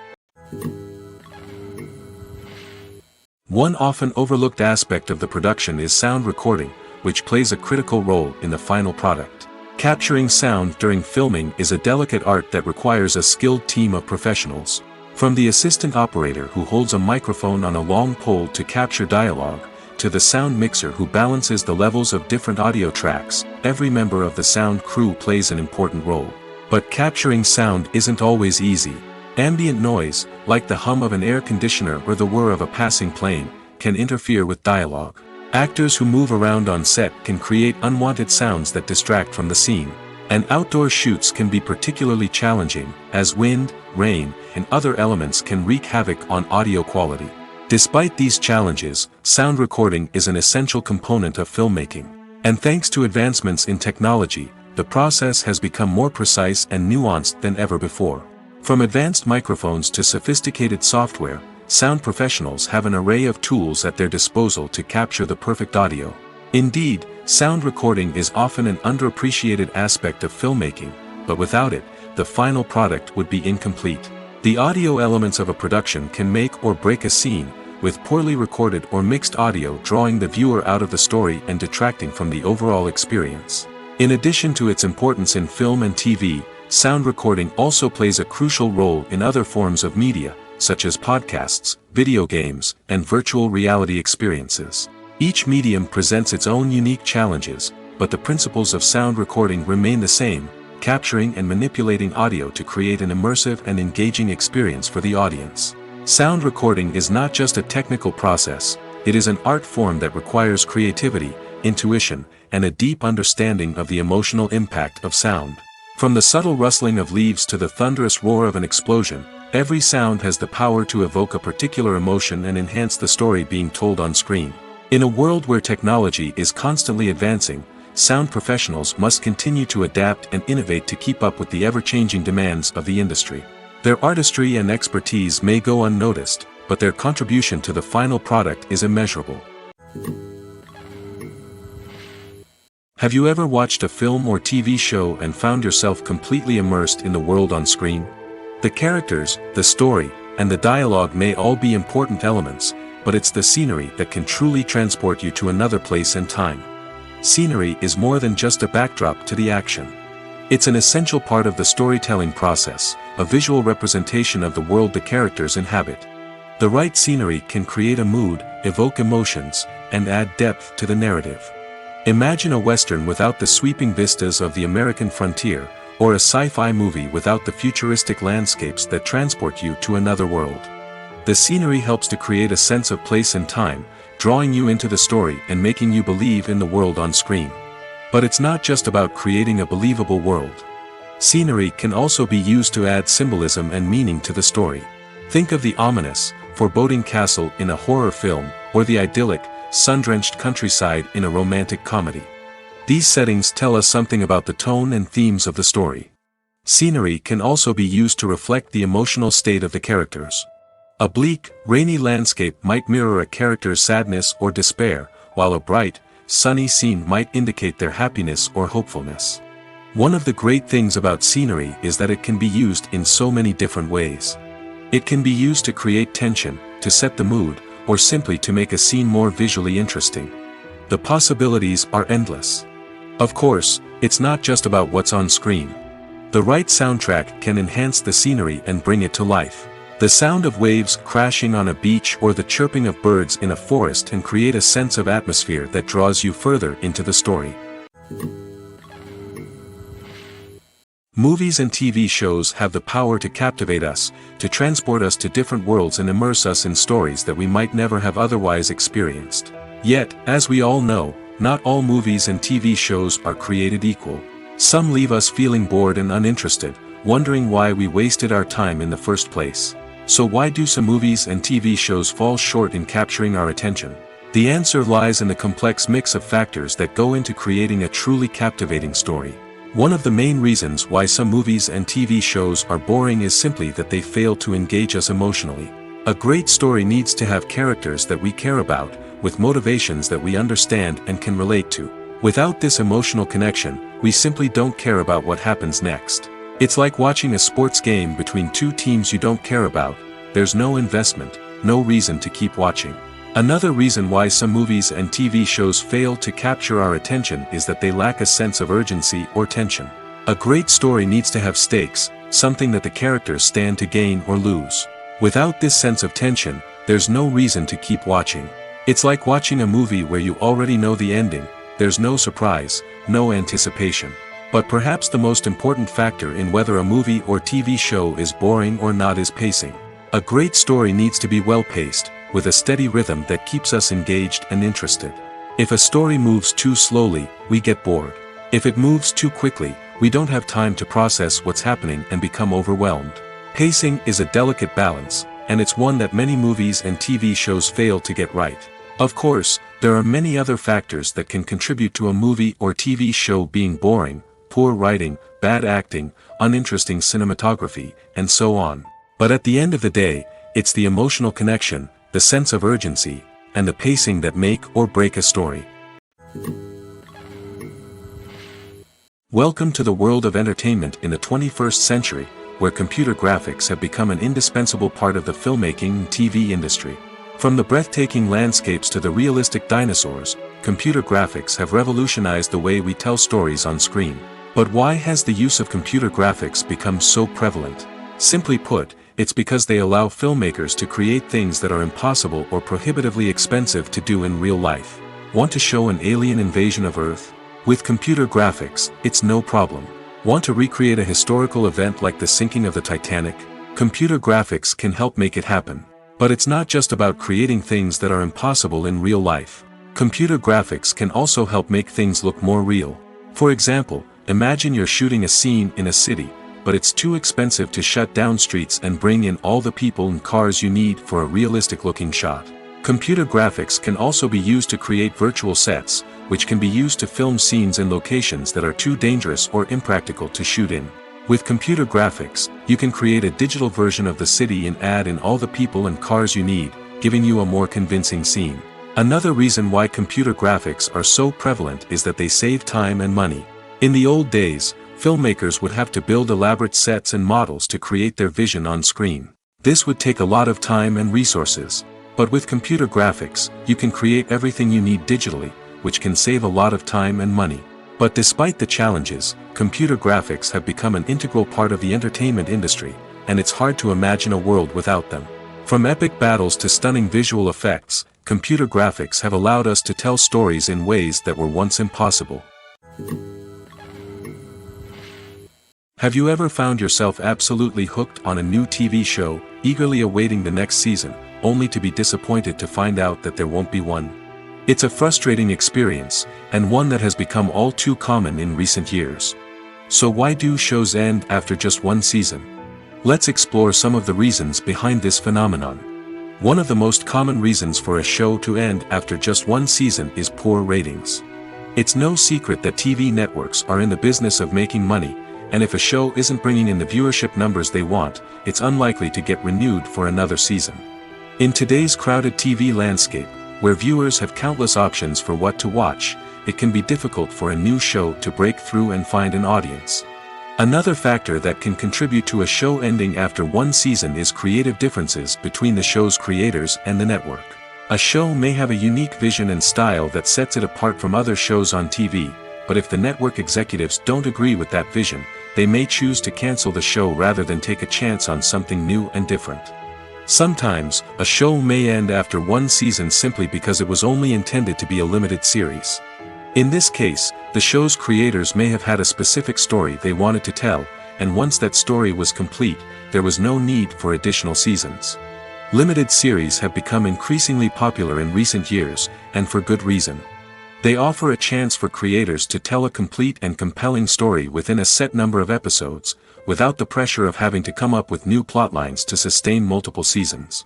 One often overlooked aspect of the production is sound recording, which plays a critical role in the final product. Capturing sound during filming is a delicate art that requires a skilled team of professionals. From the assistant operator who holds a microphone on a long pole to capture dialogue, to the sound mixer who balances the levels of different audio tracks, every member of the sound crew plays an important role. But capturing sound isn't always easy. Ambient noise, like the hum of an air conditioner or the whir of a passing plane, can interfere with dialogue. Actors who move around on set can create unwanted sounds that distract from the scene. And outdoor shoots can be particularly challenging, as wind, rain, and other elements can wreak havoc on audio quality. Despite these challenges, sound recording is an essential component of filmmaking. And thanks to advancements in technology, the process has become more precise and nuanced than ever before. From advanced microphones to sophisticated software, sound professionals have an array of tools at their disposal to capture the perfect audio. Indeed, sound recording is often an underappreciated aspect of filmmaking, but without it, the final product would be incomplete. The audio elements of a production can make or break a scene, with poorly recorded or mixed audio drawing the viewer out of the story and detracting from the overall experience. In addition to its importance in film and TV, sound recording also plays a crucial role in other forms of media, such as podcasts, video games, and virtual reality experiences. Each medium presents its own unique challenges, but the principles of sound recording remain the same, capturing and manipulating audio to create an immersive and engaging experience for the audience. Sound recording is not just a technical process, it is an art form that requires creativity, intuition, and a deep understanding of the emotional impact of sound. From the subtle rustling of leaves to the thunderous roar of an explosion, every sound has the power to evoke a particular emotion and enhance the story being told on screen. In a world where technology is constantly advancing, sound professionals must continue to adapt and innovate to keep up with the ever-changing demands of the industry. Their artistry and expertise may go unnoticed, but their contribution to the final product is immeasurable. Have you ever watched a film or TV show and found yourself completely immersed in the world on screen? The characters, the story, and the dialogue may all be important elements, but it's the scenery that can truly transport you to another place and time. Scenery is more than just a backdrop to the action. It's an essential part of the storytelling process, a visual representation of the world the characters inhabit. The right scenery can create a mood, evoke emotions, and add depth to the narrative. Imagine a Western without the sweeping vistas of the American frontier, or a sci-fi movie without the futuristic landscapes that transport you to another world. The scenery helps to create a sense of place and time, drawing you into the story and making you believe in the world on screen. But it's not just about creating a believable world. Scenery can also be used to add symbolism and meaning to the story. Think of the ominous, foreboding castle in a horror film, or the idyllic, sun-drenched countryside in a romantic comedy. These settings tell us something about the tone and themes of the story. Scenery can also be used to reflect the emotional state of the characters. A bleak, rainy landscape might mirror a character's sadness or despair, while a bright, sunny scene might indicate their happiness or hopefulness. One of the great things about scenery is that it can be used in so many different ways. It can be used to create tension, to set the mood, or simply to make a scene more visually interesting. The possibilities are endless. Of course, it's not just about what's on screen. The right soundtrack can enhance the scenery and bring it to life. The sound of waves crashing on a beach or the chirping of birds in a forest can create a sense of atmosphere that draws you further into the story. Movies and TV shows have the power to captivate us, to transport us to different worlds and immerse us in stories that we might never have otherwise experienced. Yet, as we all know, not all movies and TV shows are created equal. Some leave us feeling bored and uninterested, wondering why we wasted our time in the first place. So why do some movies and TV shows fall short in capturing our attention? The answer lies in the complex mix of factors that go into creating a truly captivating story. One of the main reasons why some movies and TV shows are boring is simply that they fail to engage us emotionally. A great story needs to have characters that we care about, with motivations that we understand and can relate to. Without this emotional connection, we simply don't care about what happens next. It's like watching a sports game between two teams you don't care about. There's no investment, no reason to keep watching. Another reason why some movies and TV shows fail to capture our attention is that they lack a sense of urgency or tension. A great story needs to have stakes, something that the characters stand to gain or lose. Without this sense of tension, there's no reason to keep watching. It's like watching a movie where you already know the ending. There's no surprise, no anticipation. But perhaps the most important factor in whether a movie or TV show is boring or not is pacing. A great story needs to be well-paced, with a steady rhythm that keeps us engaged and interested. If a story moves too slowly, we get bored. If it moves too quickly, we don't have time to process what's happening and become overwhelmed. Pacing is a delicate balance, and it's one that many movies and TV shows fail to get right. Of course, there are many other factors that can contribute to a movie or TV show being boring: poor writing, bad acting, uninteresting cinematography, and so on. But at the end of the day, it's the emotional connection, the sense of urgency, and the pacing that make or break a story. Welcome to the world of entertainment in the 21st century, where computer graphics have become an indispensable part of the filmmaking and TV industry. From the breathtaking landscapes to the realistic dinosaurs, computer graphics have revolutionized the way we tell stories on screen. But why has the use of computer graphics become so prevalent? Simply put, it's because they allow filmmakers to create things that are impossible or prohibitively expensive to do in real life. Want to show an alien invasion of Earth? With computer graphics, it's no problem. Want to recreate a historical event like the sinking of the Titanic? Computer graphics can help make it happen. But it's not just about creating things that are impossible in real life. Computer graphics can also help make things look more real. For example, imagine you're shooting a scene in a city, but it's too expensive to shut down streets and bring in all the people and cars you need for a realistic-looking shot. Computer graphics can also be used to create virtual sets, which can be used to film scenes in locations that are too dangerous or impractical to shoot in. With computer graphics, you can create a digital version of the city and add in all the people and cars you need, giving you a more convincing scene. Another reason why computer graphics are so prevalent is that they save time and money. In the old days, filmmakers would have to build elaborate sets and models to create their vision on screen. This would take a lot of time and resources. But with computer graphics, you can create everything you need digitally, which can save a lot of time and money. But despite the challenges, computer graphics have become an integral part of the entertainment industry, and it's hard to imagine a world without them. From epic battles to stunning visual effects, computer graphics have allowed us to tell stories in ways that were once impossible. Have you ever found yourself absolutely hooked on a new TV show, eagerly awaiting the next season, only to be disappointed to find out that there won't be one. It's a frustrating experience, and one that has become all too common in recent years. So why do shows end after just one season? Let's explore some of the reasons behind this phenomenon. One of the most common reasons for a show to end after just one season is poor ratings. It's no secret that TV networks are in the business of making money, and if a show isn't bringing in the viewership numbers they want, it's unlikely to get renewed for another season. In today's crowded TV landscape, where viewers have countless options for what to watch, it can be difficult for a new show to break through and find an audience. Another factor that can contribute to a show ending after one season is creative differences between the show's creators and the network. A show may have a unique vision and style that sets it apart from other shows on TV, but if the network executives don't agree with that vision, they may choose to cancel the show rather than take a chance on something new and different. Sometimes, a show may end after one season simply because it was only intended to be a limited series. In this case, the show's creators may have had a specific story they wanted to tell, and once that story was complete, there was no need for additional seasons. Limited series have become increasingly popular in recent years, and for good reason. They offer a chance for creators to tell a complete and compelling story within a set number of episodes, without the pressure of having to come up with new plotlines to sustain multiple seasons.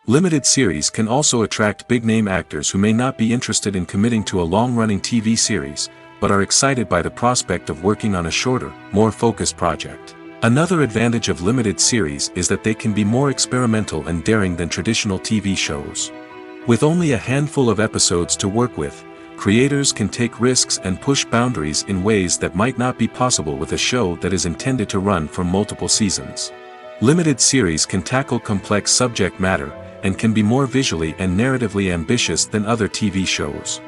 Limited series can also attract big-name actors who may not be interested in committing to a long-running TV series, but are excited by the prospect of working on a shorter, more focused project. Another advantage of limited series is that they can be more experimental and daring than traditional TV shows. With only a handful of episodes to work with, creators can take risks and push boundaries in ways that might not be possible with a show that is intended to run for multiple seasons. Limited series can tackle complex subject matter, and can be more visually and narratively ambitious than other TV shows.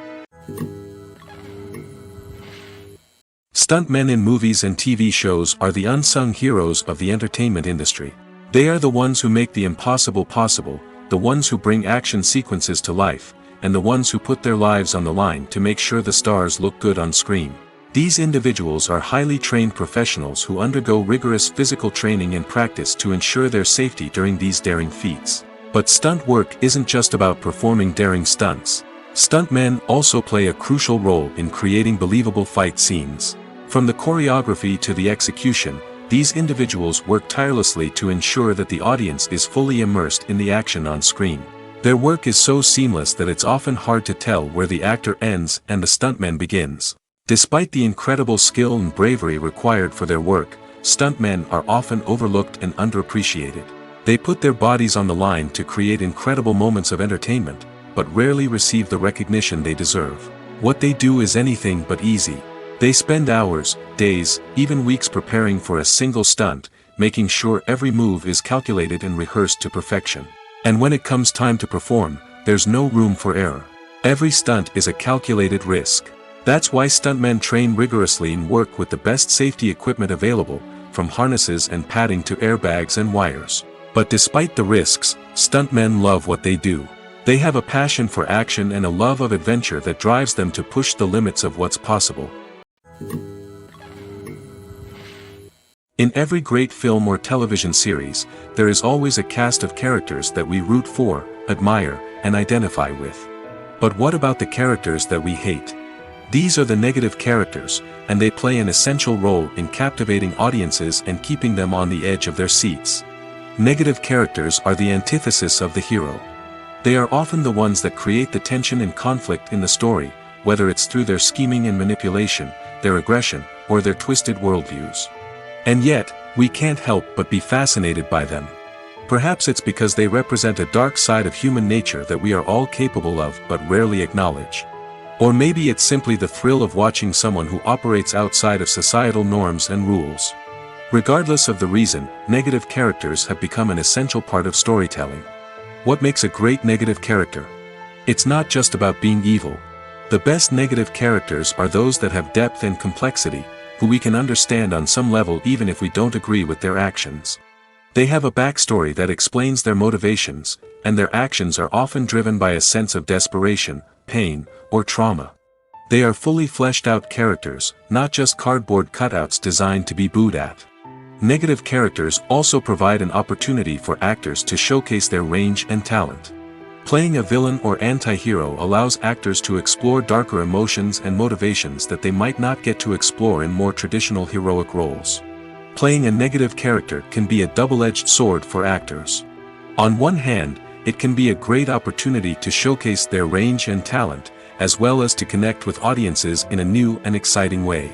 Stuntmen in movies and TV shows are the unsung heroes of the entertainment industry. They are the ones who make the impossible possible, the ones who bring action sequences to life, and the ones who put their lives on the line to make sure the stars look good on screen. These individuals are highly trained professionals who undergo rigorous physical training and practice to ensure their safety during these daring feats. But stunt work isn't just about performing daring stunts. Stuntmen also play a crucial role in creating believable fight scenes. From the choreography to the execution, these individuals work tirelessly to ensure that the audience is fully immersed in the action on screen. Their work is so seamless that it's often hard to tell where the actor ends and the stuntman begins. Despite the incredible skill and bravery required for their work, stuntmen are often overlooked and underappreciated. They put their bodies on the line to create incredible moments of entertainment, but rarely receive the recognition they deserve. What they do is anything but easy. They spend hours, days, even weeks preparing for a single stunt, making sure every move is calculated and rehearsed to perfection. And when it comes time to perform, there's no room for error. Every stunt is a calculated risk. That's why stuntmen train rigorously and work with the best safety equipment available, from harnesses and padding to airbags and wires. But despite the risks, stuntmen love what they do. They have a passion for action and a love of adventure that drives them to push the limits of what's possible. In every great film or television series, there is always a cast of characters that we root for, admire, and identify with. But what about the characters that we hate? These are the negative characters, and they play an essential role in captivating audiences and keeping them on the edge of their seats. Negative characters are the antithesis of the hero. They are often the ones that create the tension and conflict in the story, whether it's through their scheming and manipulation, their aggression, or their twisted worldviews. And yet, we can't help but be fascinated by them. Perhaps it's because they represent a dark side of human nature that we are all capable of but rarely acknowledge. Or maybe it's simply the thrill of watching someone who operates outside of societal norms and rules. Regardless of the reason, negative characters have become an essential part of storytelling. What makes a great negative character? It's not just about being evil. The best negative characters are those that have depth and complexity, who we can understand on some level even if we don't agree with their actions. They have a backstory that explains their motivations, and their actions are often driven by a sense of desperation, pain, or trauma. They are fully fleshed out characters, not just cardboard cutouts designed to be booed at. Negative characters also provide an opportunity for actors to showcase their range and talent. Playing a villain or anti-hero allows actors to explore darker emotions and motivations that they might not get to explore in more traditional heroic roles. Playing a negative character can be a double-edged sword for actors. On one hand, it can be a great opportunity to showcase their range and talent, as well as to connect with audiences in a new and exciting way.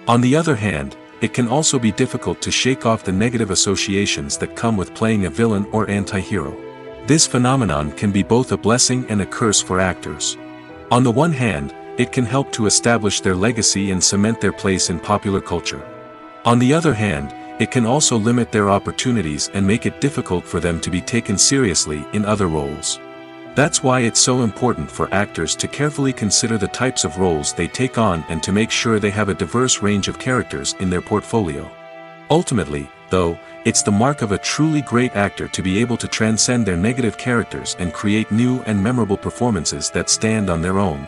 On the other hand, it can also be difficult to shake off the negative associations that come with playing a villain or anti-hero. This phenomenon can be both a blessing and a curse for actors. On the one hand, it can help to establish their legacy and cement their place in popular culture. On the other hand, it can also limit their opportunities and make it difficult for them to be taken seriously in other roles. That's why it's so important for actors to carefully consider the types of roles they take on and to make sure they have a diverse range of characters in their portfolio. Ultimately, though, it's the mark of a truly great actor to be able to transcend their negative characters and create new and memorable performances that stand on their own.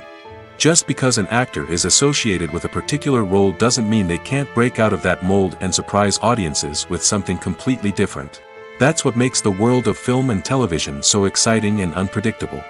Just because an actor is associated with a particular role doesn't mean they can't break out of that mold and surprise audiences with something completely different. That's what makes the world of film and television so exciting and unpredictable.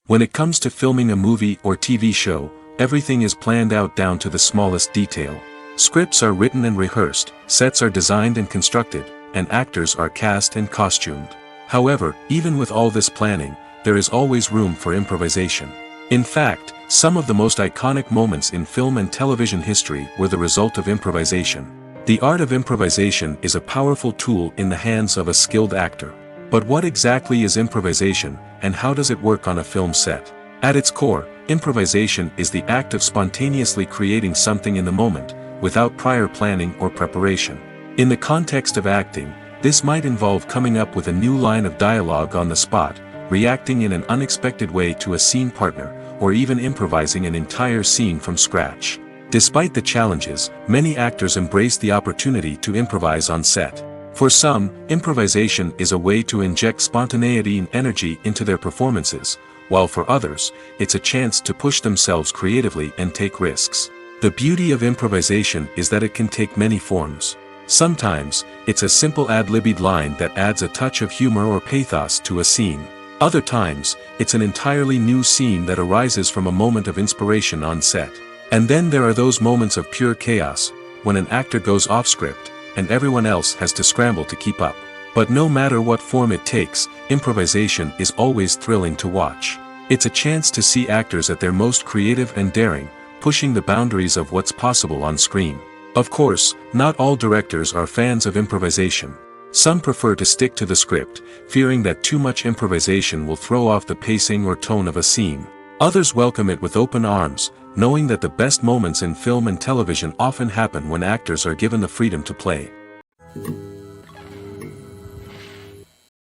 When it comes to filming a movie or TV show, everything is planned out down to the smallest detail. Scripts are written and rehearsed, sets are designed and constructed, and actors are cast and costumed. However, even with all this planning, there is always room for improvisation. In fact, some of the most iconic moments in film and television history were the result of improvisation. The art of improvisation is a powerful tool in the hands of a skilled actor. But what exactly is improvisation, and how does it work on a film set? At its core, improvisation is the act of spontaneously creating something in the moment, without prior planning or preparation. In the context of acting, this might involve coming up with a new line of dialogue on the spot, reacting in an unexpected way to a scene partner, or even improvising an entire scene from scratch. Despite the challenges, many actors embrace the opportunity to improvise on set. For some, improvisation is a way to inject spontaneity and energy into their performances, while for others, it's a chance to push themselves creatively and take risks. The beauty of improvisation is that it can take many forms. Sometimes, it's a simple ad-libbed line that adds a touch of humor or pathos to a scene. Other times, it's an entirely new scene that arises from a moment of inspiration on set. And then there are those moments of pure chaos, when an actor goes off script, and everyone else has to scramble to keep up. But no matter what form it takes, improvisation is always thrilling to watch. It's a chance to see actors at their most creative and daring, pushing the boundaries of what's possible on screen. Of course, not all directors are fans of improvisation. Some prefer to stick to the script, fearing that too much improvisation will throw off the pacing or tone of a scene. Others welcome it with open arms, knowing that the best moments in film and television often happen when actors are given the freedom to play.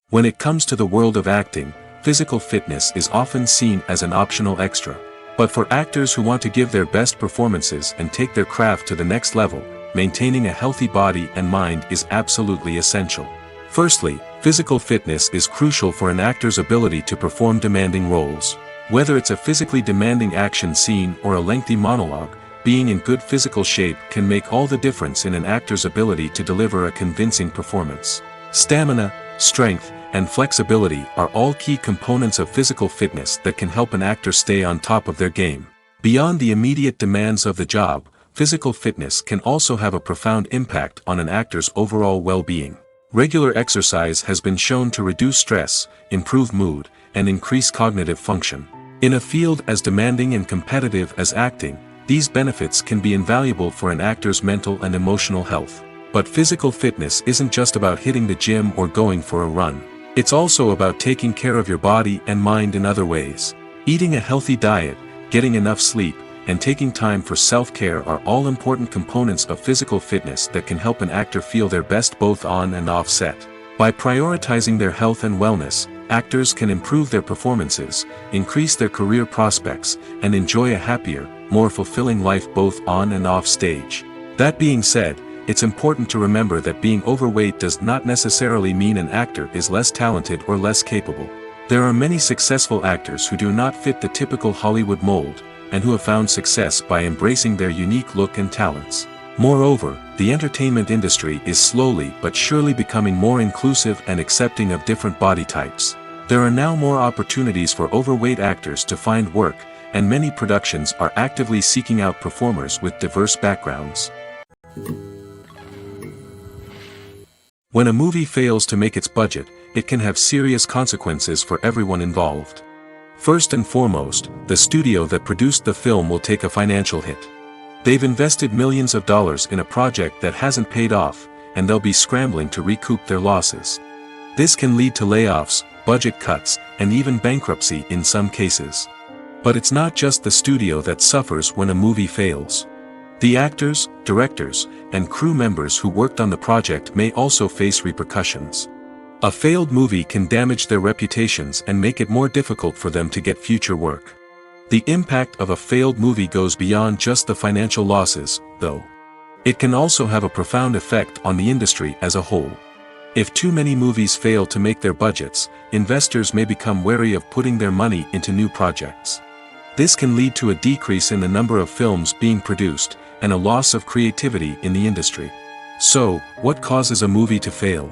When it comes to the world of acting, physical fitness is often seen as an optional extra. But for actors who want to give their best performances and take their craft to the next level, maintaining a healthy body and mind is absolutely essential. Firstly, physical fitness is crucial for an actor's ability to perform demanding roles. Whether it's a physically demanding action scene or a lengthy monologue, being in good physical shape can make all the difference in an actor's ability to deliver a convincing performance. Stamina, strength, and flexibility are all key components of physical fitness that can help an actor stay on top of their game. Beyond the immediate demands of the job, physical fitness can also have a profound impact on an actor's overall well-being. Regular exercise has been shown to reduce stress, improve mood, and increase cognitive function. In a field as demanding and competitive as acting, these benefits can be invaluable for an actor's mental and emotional health. But physical fitness isn't just about hitting the gym or going for a run. It's also about taking care of your body and mind in other ways. Eating a healthy diet, getting enough sleep, and taking time for self-care are all important components of physical fitness that can help an actor feel their best both on and off set. By prioritizing their health and wellness, actors can improve their performances, increase their career prospects, and enjoy a happier, more fulfilling life both on and off stage. That being said, it's important to remember that being overweight does not necessarily mean an actor is less talented or less capable. There are many successful actors who do not fit the typical Hollywood mold, and who have found success by embracing their unique look and talents. Moreover, the entertainment industry is slowly but surely becoming more inclusive and accepting of different body types. There are now more opportunities for overweight actors to find work, and many productions are actively seeking out performers with diverse backgrounds. When a movie fails to make its budget, it can have serious consequences for everyone involved. First and foremost, the studio that produced the film will take a financial hit. They've invested millions of dollars in a project that hasn't paid off, and they'll be scrambling to recoup their losses. This can lead to layoffs, budget cuts, and even bankruptcy in some cases. But it's not just the studio that suffers when a movie fails. The actors, directors, and crew members who worked on the project may also face repercussions. A failed movie can damage their reputations and make it more difficult for them to get future work. The impact of a failed movie goes beyond just the financial losses, though. It can also have a profound effect on the industry as a whole. If too many movies fail to make their budgets, investors may become wary of putting their money into new projects. This can lead to a decrease in the number of films being produced, and a loss of creativity in the industry. So, what causes a movie to fail?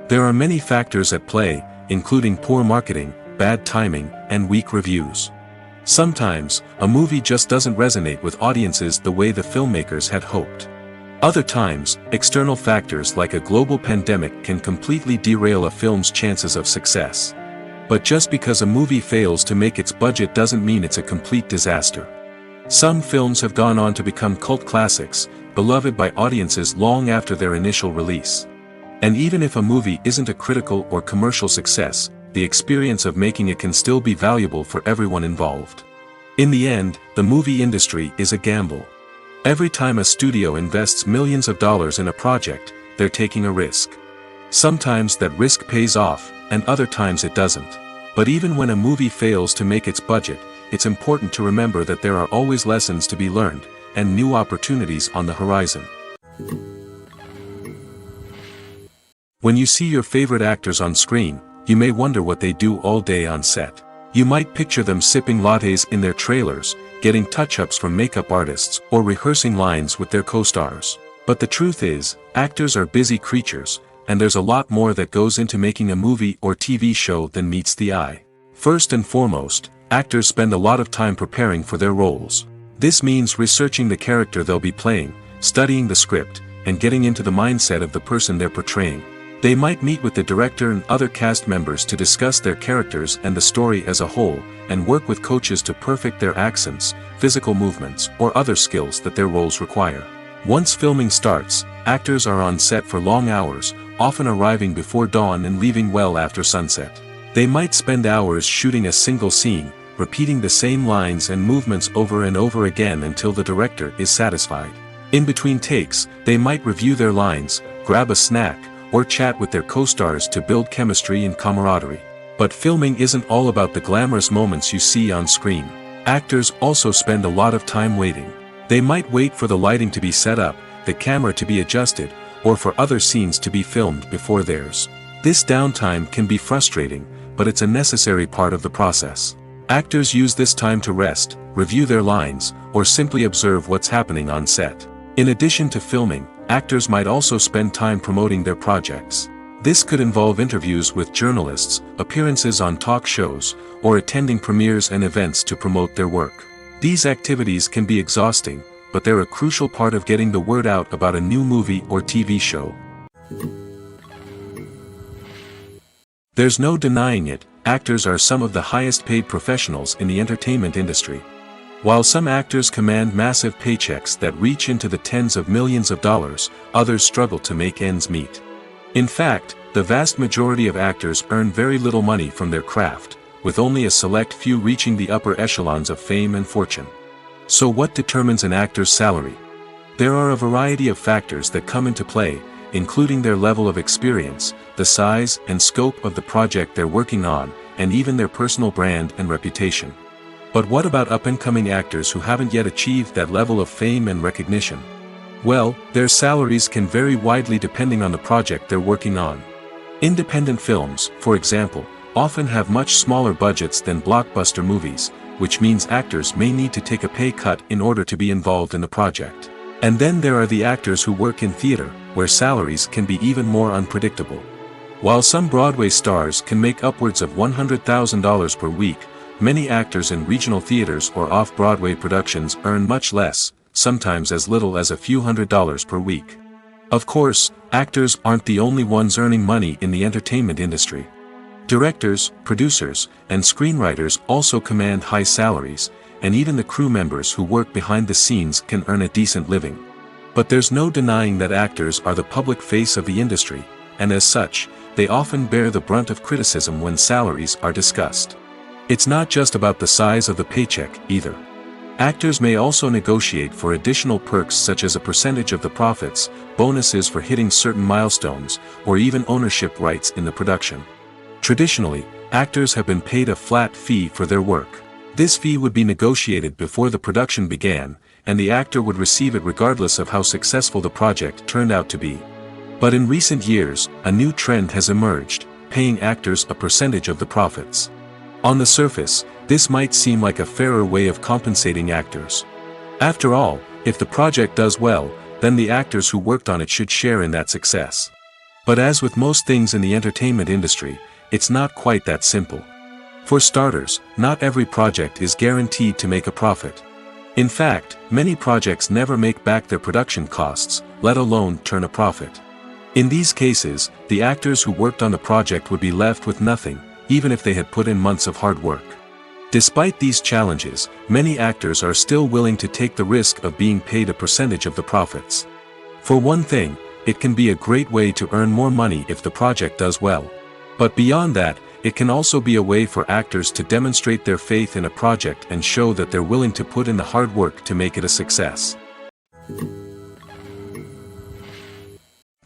There are many factors at play, including poor marketing, bad timing, and weak reviews. Sometimes, a movie just doesn't resonate with audiences the way the filmmakers had hoped. Other times, external factors like a global pandemic can completely derail a film's chances of success. But just because a movie fails to make its budget doesn't mean it's a complete disaster. Some films have gone on to become cult classics, beloved by audiences long after their initial release. And even if a movie isn't a critical or commercial success, the experience of making it can still be valuable for everyone involved. In the end, the movie industry is a gamble. Every time a studio invests millions of dollars in a project, they're taking a risk. Sometimes that risk pays off, and other times it doesn't. But even when a movie fails to make its budget, it's important to remember that there are always lessons to be learned, and new opportunities on the horizon. When you see your favorite actors on screen, you may wonder what they do all day on set. You might picture them sipping lattes in their trailers, getting touch-ups from makeup artists, or rehearsing lines with their co-stars. But the truth is, actors are busy creatures, and there's a lot more that goes into making a movie or TV show than meets the eye. First and foremost, actors spend a lot of time preparing for their roles. This means researching the character they'll be playing, studying the script, and getting into the mindset of the person they're portraying. They might meet with the director and other cast members to discuss their characters and the story as a whole, and work with coaches to perfect their accents, physical movements, or other skills that their roles require. Once filming starts, actors are on set for long hours, often arriving before dawn and leaving well after sunset. They might spend hours shooting a single scene, repeating the same lines and movements over and over again until the director is satisfied. In between takes, they might review their lines, grab a snack, or chat with their co-stars to build chemistry and camaraderie. But filming isn't all about the glamorous moments you see on screen. Actors also spend a lot of time waiting. They might wait for the lighting to be set up, the camera to be adjusted, or for other scenes to be filmed before theirs. This downtime can be frustrating, but it's a necessary part of the process. Actors use this time to rest, review their lines, or simply observe what's happening on set. In addition to filming, actors might also spend time promoting their projects. This could involve interviews with journalists, appearances on talk shows, or attending premieres and events to promote their work. These activities can be exhausting, but they're a crucial part of getting the word out about a new movie or TV show. There's no denying it, actors are some of the highest paid professionals in the entertainment industry. While some actors command massive paychecks that reach into the tens of millions of dollars, others struggle to make ends meet. In fact, the vast majority of actors earn very little money from their craft, with only a select few reaching the upper echelons of fame and fortune. So what determines an actor's salary? There are a variety of factors that come into play, including their level of experience, the size and scope of the project they're working on, and even their personal brand and reputation. But what about up-and-coming actors who haven't yet achieved that level of fame and recognition? Well, their salaries can vary widely depending on the project they're working on. Independent films, for example, often have much smaller budgets than blockbuster movies, which means actors may need to take a pay cut in order to be involved in the project. And then there are the actors who work in theater, where salaries can be even more unpredictable. While some Broadway stars can make upwards of $100,000 per week, many actors in regional theaters or off-Broadway productions earn much less, sometimes as little as a few $100s per week. Of course, actors aren't the only ones earning money in the entertainment industry. Directors, producers, and screenwriters also command high salaries, and even the crew members who work behind the scenes can earn a decent living. But there's no denying that actors are the public face of the industry, and as such, they often bear the brunt of criticism when salaries are discussed. It's not just about the size of the paycheck, either. Actors may also negotiate for additional perks such as a percentage of the profits, bonuses for hitting certain milestones, or even ownership rights in the production. Traditionally, actors have been paid a flat fee for their work. This fee would be negotiated before the production began, and the actor would receive it regardless of how successful the project turned out to be. But in recent years, a new trend has emerged, paying actors a percentage of the profits. On the surface, this might seem like a fairer way of compensating actors. After all, if the project does well, then the actors who worked on it should share in that success. But as with most things in the entertainment industry, it's not quite that simple. For starters, not every project is guaranteed to make a profit. In fact, many projects never make back their production costs, let alone turn a profit. In these cases, the actors who worked on the project would be left with nothing, even if they had put in months of hard work. Despite these challenges, many actors are still willing to take the risk of being paid a percentage of the profits. For one thing, it can be a great way to earn more money if the project does well. But beyond that, it can also be a way for actors to demonstrate their faith in a project and show that they're willing to put in the hard work to make it a success.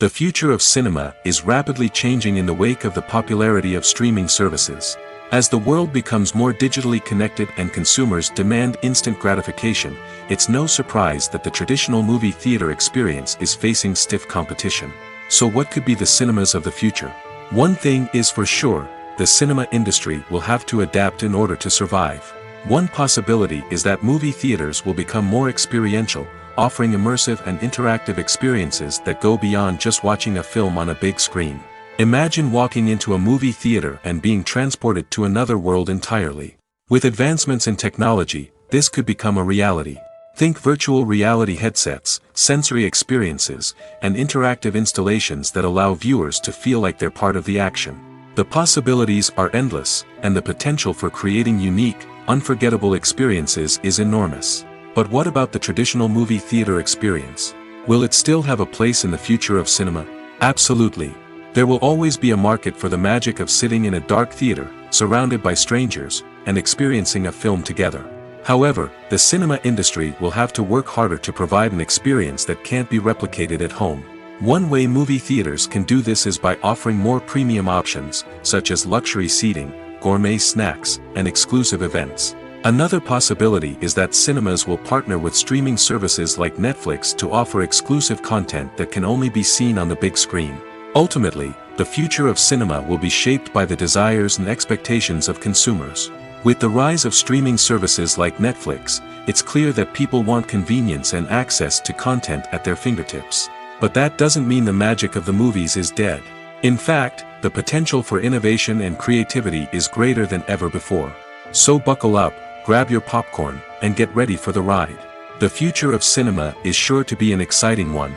The future of cinema is rapidly changing in the wake of the popularity of streaming services. As the world becomes more digitally connected and consumers demand instant gratification, it's no surprise that the traditional movie theater experience is facing stiff competition. So what could be the cinemas of the future? One thing is for sure, the cinema industry will have to adapt in order to survive. One possibility is that movie theaters will become more experiential, offering immersive and interactive experiences that go beyond just watching a film on a big screen. Imagine walking into a movie theater and being transported to another world entirely. With advancements in technology, this could become a reality. Think virtual reality headsets, sensory experiences, and interactive installations that allow viewers to feel like they're part of the action. The possibilities are endless, and the potential for creating unique, unforgettable experiences is enormous. But what about the traditional movie theater experience? Will it still have a place in the future of cinema? Absolutely. There will always be a market for the magic of sitting in a dark theater, surrounded by strangers, and experiencing a film together. However, the cinema industry will have to work harder to provide an experience that can't be replicated at home. One way movie theaters can do this is by offering more premium options, such as luxury seating, gourmet snacks, and exclusive events. Another possibility is that cinemas will partner with streaming services like Netflix to offer exclusive content that can only be seen on the big screen. Ultimately, the future of cinema will be shaped by the desires and expectations of consumers. With the rise of streaming services like Netflix, it's clear that people want convenience and access to content at their fingertips. But that doesn't mean the magic of the movies is dead. In fact, the potential for innovation and creativity is greater than ever before. So buckle up, grab your popcorn, and get ready for the ride. The future of cinema is sure to be an exciting one.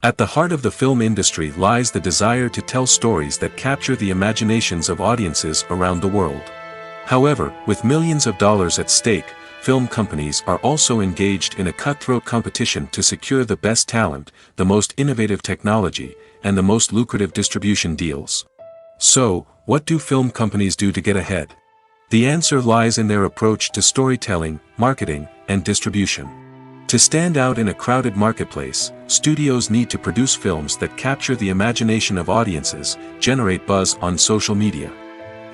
At the heart of the film industry lies the desire to tell stories that capture the imaginations of audiences around the world. However, with millions of dollars at stake, film companies are also engaged in a cutthroat competition to secure the best talent, the most innovative technology, and the most lucrative distribution deals. So, what do film companies do to get ahead? The answer lies in their approach to storytelling, marketing, and distribution. To stand out in a crowded marketplace, studios need to produce films that capture the imagination of audiences, generate buzz on social media.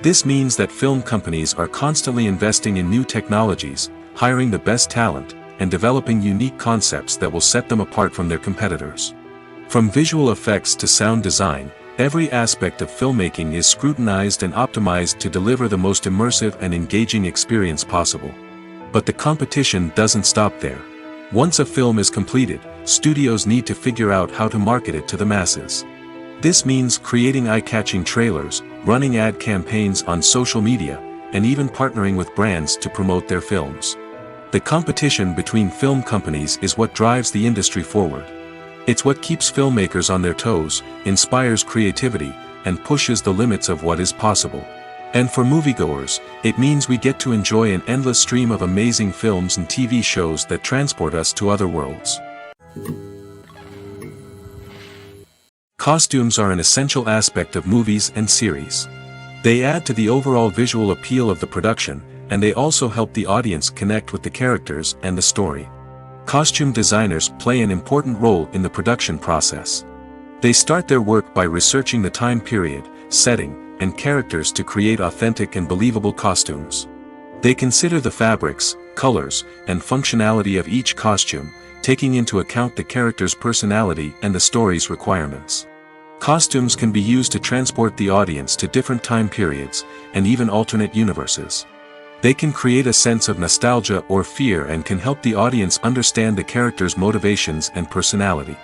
This means that film companies are constantly investing in new technologies, hiring the best talent, and developing unique concepts that will set them apart from their competitors. From visual effects to sound design, every aspect of filmmaking is scrutinized and optimized to deliver the most immersive and engaging experience possible. But the competition doesn't stop there. Once a film is completed, studios need to figure out how to market it to the masses. This means creating eye-catching trailers, running ad campaigns on social media, and even partnering with brands to promote their films. The competition between film companies is what drives the industry forward. It's what keeps filmmakers on their toes, inspires creativity, and pushes the limits of what is possible. And for moviegoers, it means we get to enjoy an endless stream of amazing films and TV shows that transport us to other worlds. Costumes are an essential aspect of movies and series. They add to the overall visual appeal of the production, and they also help the audience connect with the characters and the story. Costume designers play an important role in the production process. They start their work by researching the time period, setting, and characters to create authentic and believable costumes. They consider the fabrics, colors, and functionality of each costume, taking into account the character's personality and the story's requirements. Costumes can be used to transport the audience to different time periods, and even alternate universes. They can create a sense of nostalgia or fear and can help the audience understand the character's motivations and personality.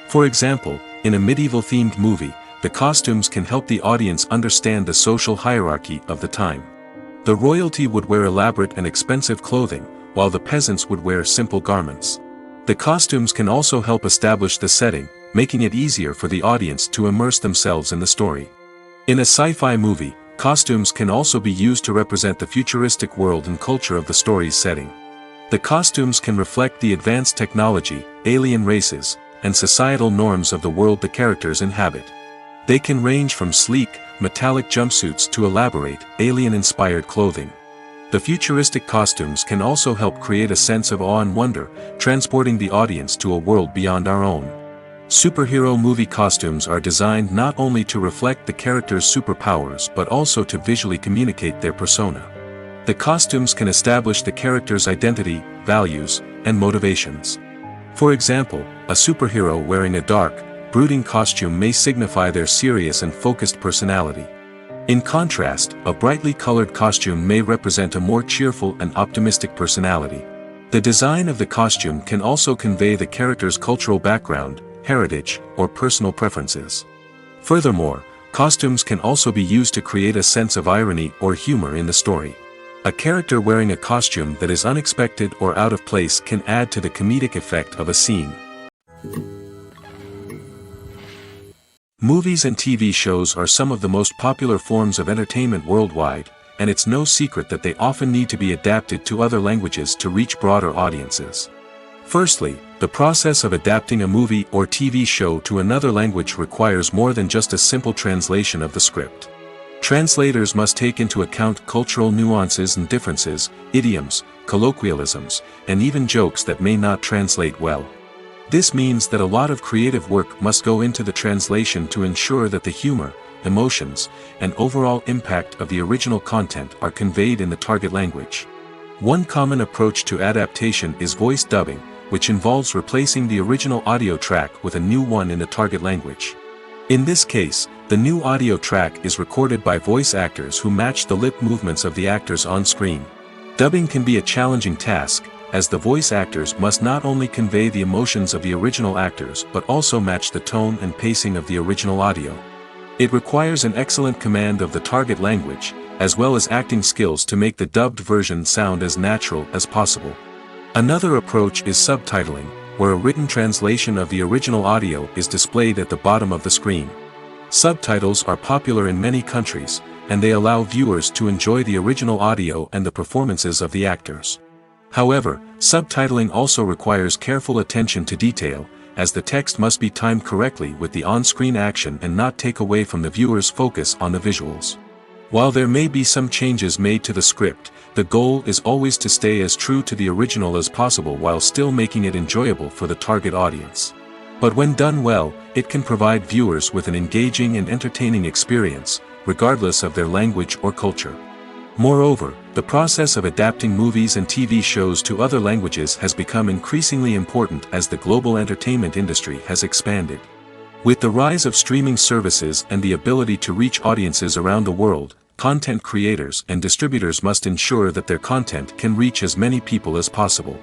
For example, in a medieval-themed movie, the costumes can help the audience understand the social hierarchy of the time. The royalty would wear elaborate and expensive clothing, while the peasants would wear simple garments. The costumes can also help establish the setting, making it easier for the audience to immerse themselves in the story. In a sci-fi movie, costumes can also be used to represent the futuristic world and culture of the story's setting. The costumes can reflect the advanced technology, alien races, and societal norms of the world the characters inhabit. They can range from sleek, metallic jumpsuits to elaborate, alien-inspired clothing. The futuristic costumes can also help create a sense of awe and wonder, transporting the audience to a world beyond our own. Superhero movie costumes are designed not only to reflect the character's superpowers but also to visually communicate their persona. The costumes can establish the character's identity, values, and motivations. For example, a superhero wearing a dark, brooding costume may signify their serious and focused personality. In contrast, a brightly colored costume may represent a more cheerful and optimistic personality. The design of the costume can also convey the character's cultural background, heritage, or personal preferences. Furthermore, costumes can also be used to create a sense of irony or humor in the story. A character wearing a costume that is unexpected or out of place can add to the comedic effect of a scene. Movies and TV shows are some of the most popular forms of entertainment worldwide, and it's no secret that they often need to be adapted to other languages to reach broader audiences. Firstly, the process of adapting a movie or TV show to another language requires more than just a simple translation of the script. Translators must take into account cultural nuances and differences, idioms, colloquialisms, and even jokes that may not translate well. This means that a lot of creative work must go into the translation to ensure that the humor, emotions, and overall impact of the original content are conveyed in the target language. One common approach to adaptation is voice dubbing, which involves replacing the original audio track with a new one in the target language. In this case, the new audio track is recorded by voice actors who match the lip movements of the actors on screen. Dubbing can be a challenging task, as the voice actors must not only convey the emotions of the original actors but also match the tone and pacing of the original audio. It requires an excellent command of the target language, as well as acting skills to make the dubbed version sound as natural as possible. Another approach is subtitling, where a written translation of the original audio is displayed at the bottom of the screen. Subtitles are popular in many countries, and they allow viewers to enjoy the original audio and the performances of the actors. However, subtitling also requires careful attention to detail, as the text must be timed correctly with the on-screen action and not take away from the viewer's focus on the visuals. While there may be some changes made to the script, the goal is always to stay as true to the original as possible while still making it enjoyable for the target audience. But when done well, it can provide viewers with an engaging and entertaining experience, regardless of their language or culture. Moreover, the process of adapting movies and TV shows to other languages has become increasingly important as the global entertainment industry has expanded. With the rise of streaming services and the ability to reach audiences around the world, content creators and distributors must ensure that their content can reach as many people as possible.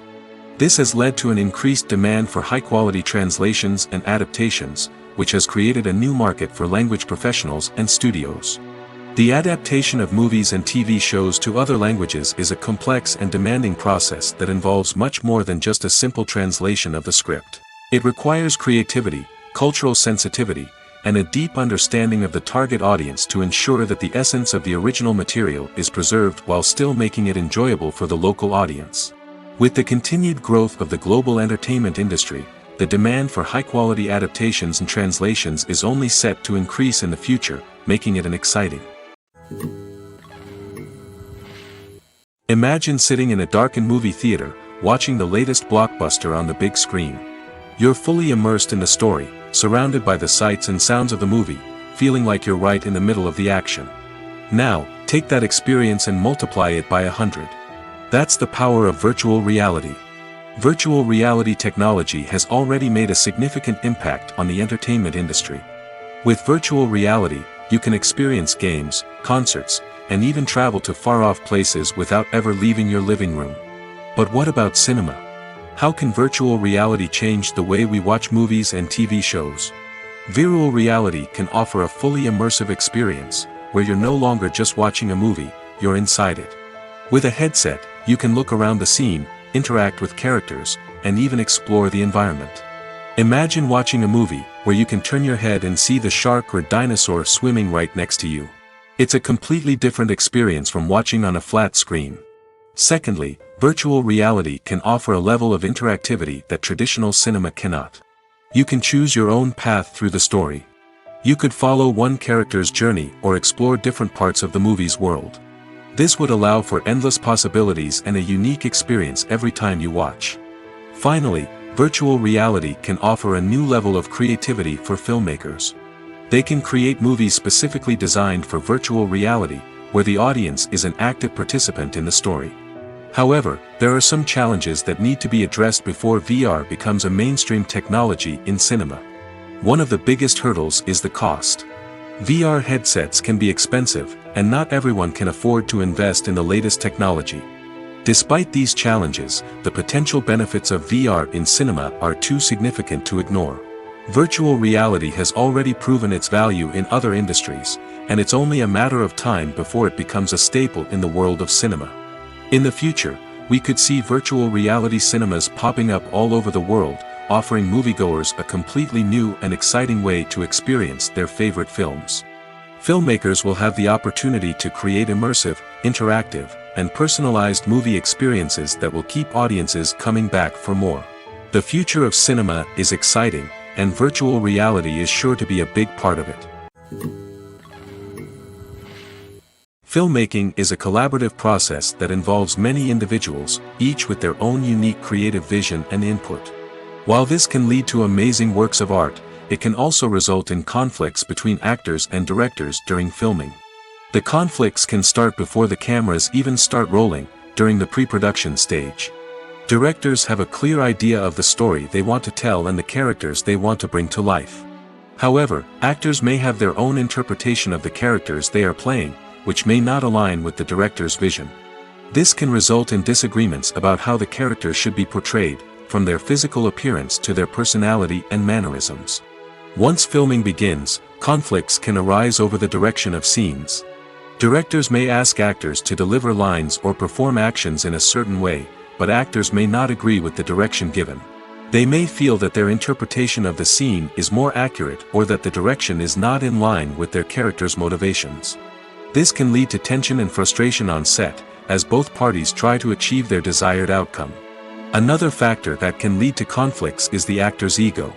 This has led to an increased demand for high-quality translations and adaptations, which has created a new market for language professionals and studios. The adaptation of movies and TV shows to other languages is a complex and demanding process that involves much more than just a simple translation of the script. It requires creativity, cultural sensitivity, and a deep understanding of the target audience to ensure that the essence of the original material is preserved while still making it enjoyable for the local audience. With the continued growth of the global entertainment industry, the demand for high-quality adaptations and translations is only set to increase in the future, making it an exciting. Imagine sitting in a darkened movie theater, watching the latest blockbuster on the big screen. You're fully immersed in the story, surrounded by the sights and sounds of the movie, feeling like you're right in the middle of the action. Now, take that experience and multiply it by 100. That's the power of virtual reality. Virtual reality technology has already made a significant impact on the entertainment industry. With virtual reality, you can experience games, concerts, and even travel to far-off places without ever leaving your living room. But what about cinema? How can virtual reality change the way we watch movies and TV shows? Virtual reality can offer a fully immersive experience, where you're no longer just watching a movie, you're inside it. With a headset, you can look around the scene, interact with characters, and even explore the environment. Imagine watching a movie, where you can turn your head and see the shark or dinosaur swimming right next to you. It's a completely different experience from watching on a flat screen. Secondly, virtual reality can offer a level of interactivity that traditional cinema cannot. You can choose your own path through the story. You could follow one character's journey or explore different parts of the movie's world. This would allow for endless possibilities and a unique experience every time you watch. Finally, virtual reality can offer a new level of creativity for filmmakers. They can create movies specifically designed for virtual reality, where the audience is an active participant in the story. However, there are some challenges that need to be addressed before VR becomes a mainstream technology in cinema. One of the biggest hurdles is the cost. VR headsets can be expensive, and not everyone can afford to invest in the latest technology. Despite these challenges, the potential benefits of VR in cinema are too significant to ignore. Virtual reality has already proven its value in other industries, and it's only a matter of time before it becomes a staple in the world of cinema. In the future, we could see virtual reality cinemas popping up all over the world, offering moviegoers a completely new and exciting way to experience their favorite films. Filmmakers will have the opportunity to create immersive, interactive, and personalized movie experiences that will keep audiences coming back for more. The future of cinema is exciting, and virtual reality is sure to be a big part of it. Filmmaking is a collaborative process that involves many individuals, each with their own unique creative vision and input. While this can lead to amazing works of art, it can also result in conflicts between actors and directors during filming. The conflicts can start before the cameras even start rolling, during the pre-production stage. Directors have a clear idea of the story they want to tell and the characters they want to bring to life. However, actors may have their own interpretation of the characters they are playing, which may not align with the director's vision. This can result in disagreements about how the characters should be portrayed, from their physical appearance to their personality and mannerisms. Once filming begins, conflicts can arise over the direction of scenes. Directors may ask actors to deliver lines or perform actions in a certain way, but actors may not agree with the direction given. They may feel that their interpretation of the scene is more accurate or that the direction is not in line with their character's motivations. This can lead to tension and frustration on set, as both parties try to achieve their desired outcome. Another factor that can lead to conflicts is the actor's ego.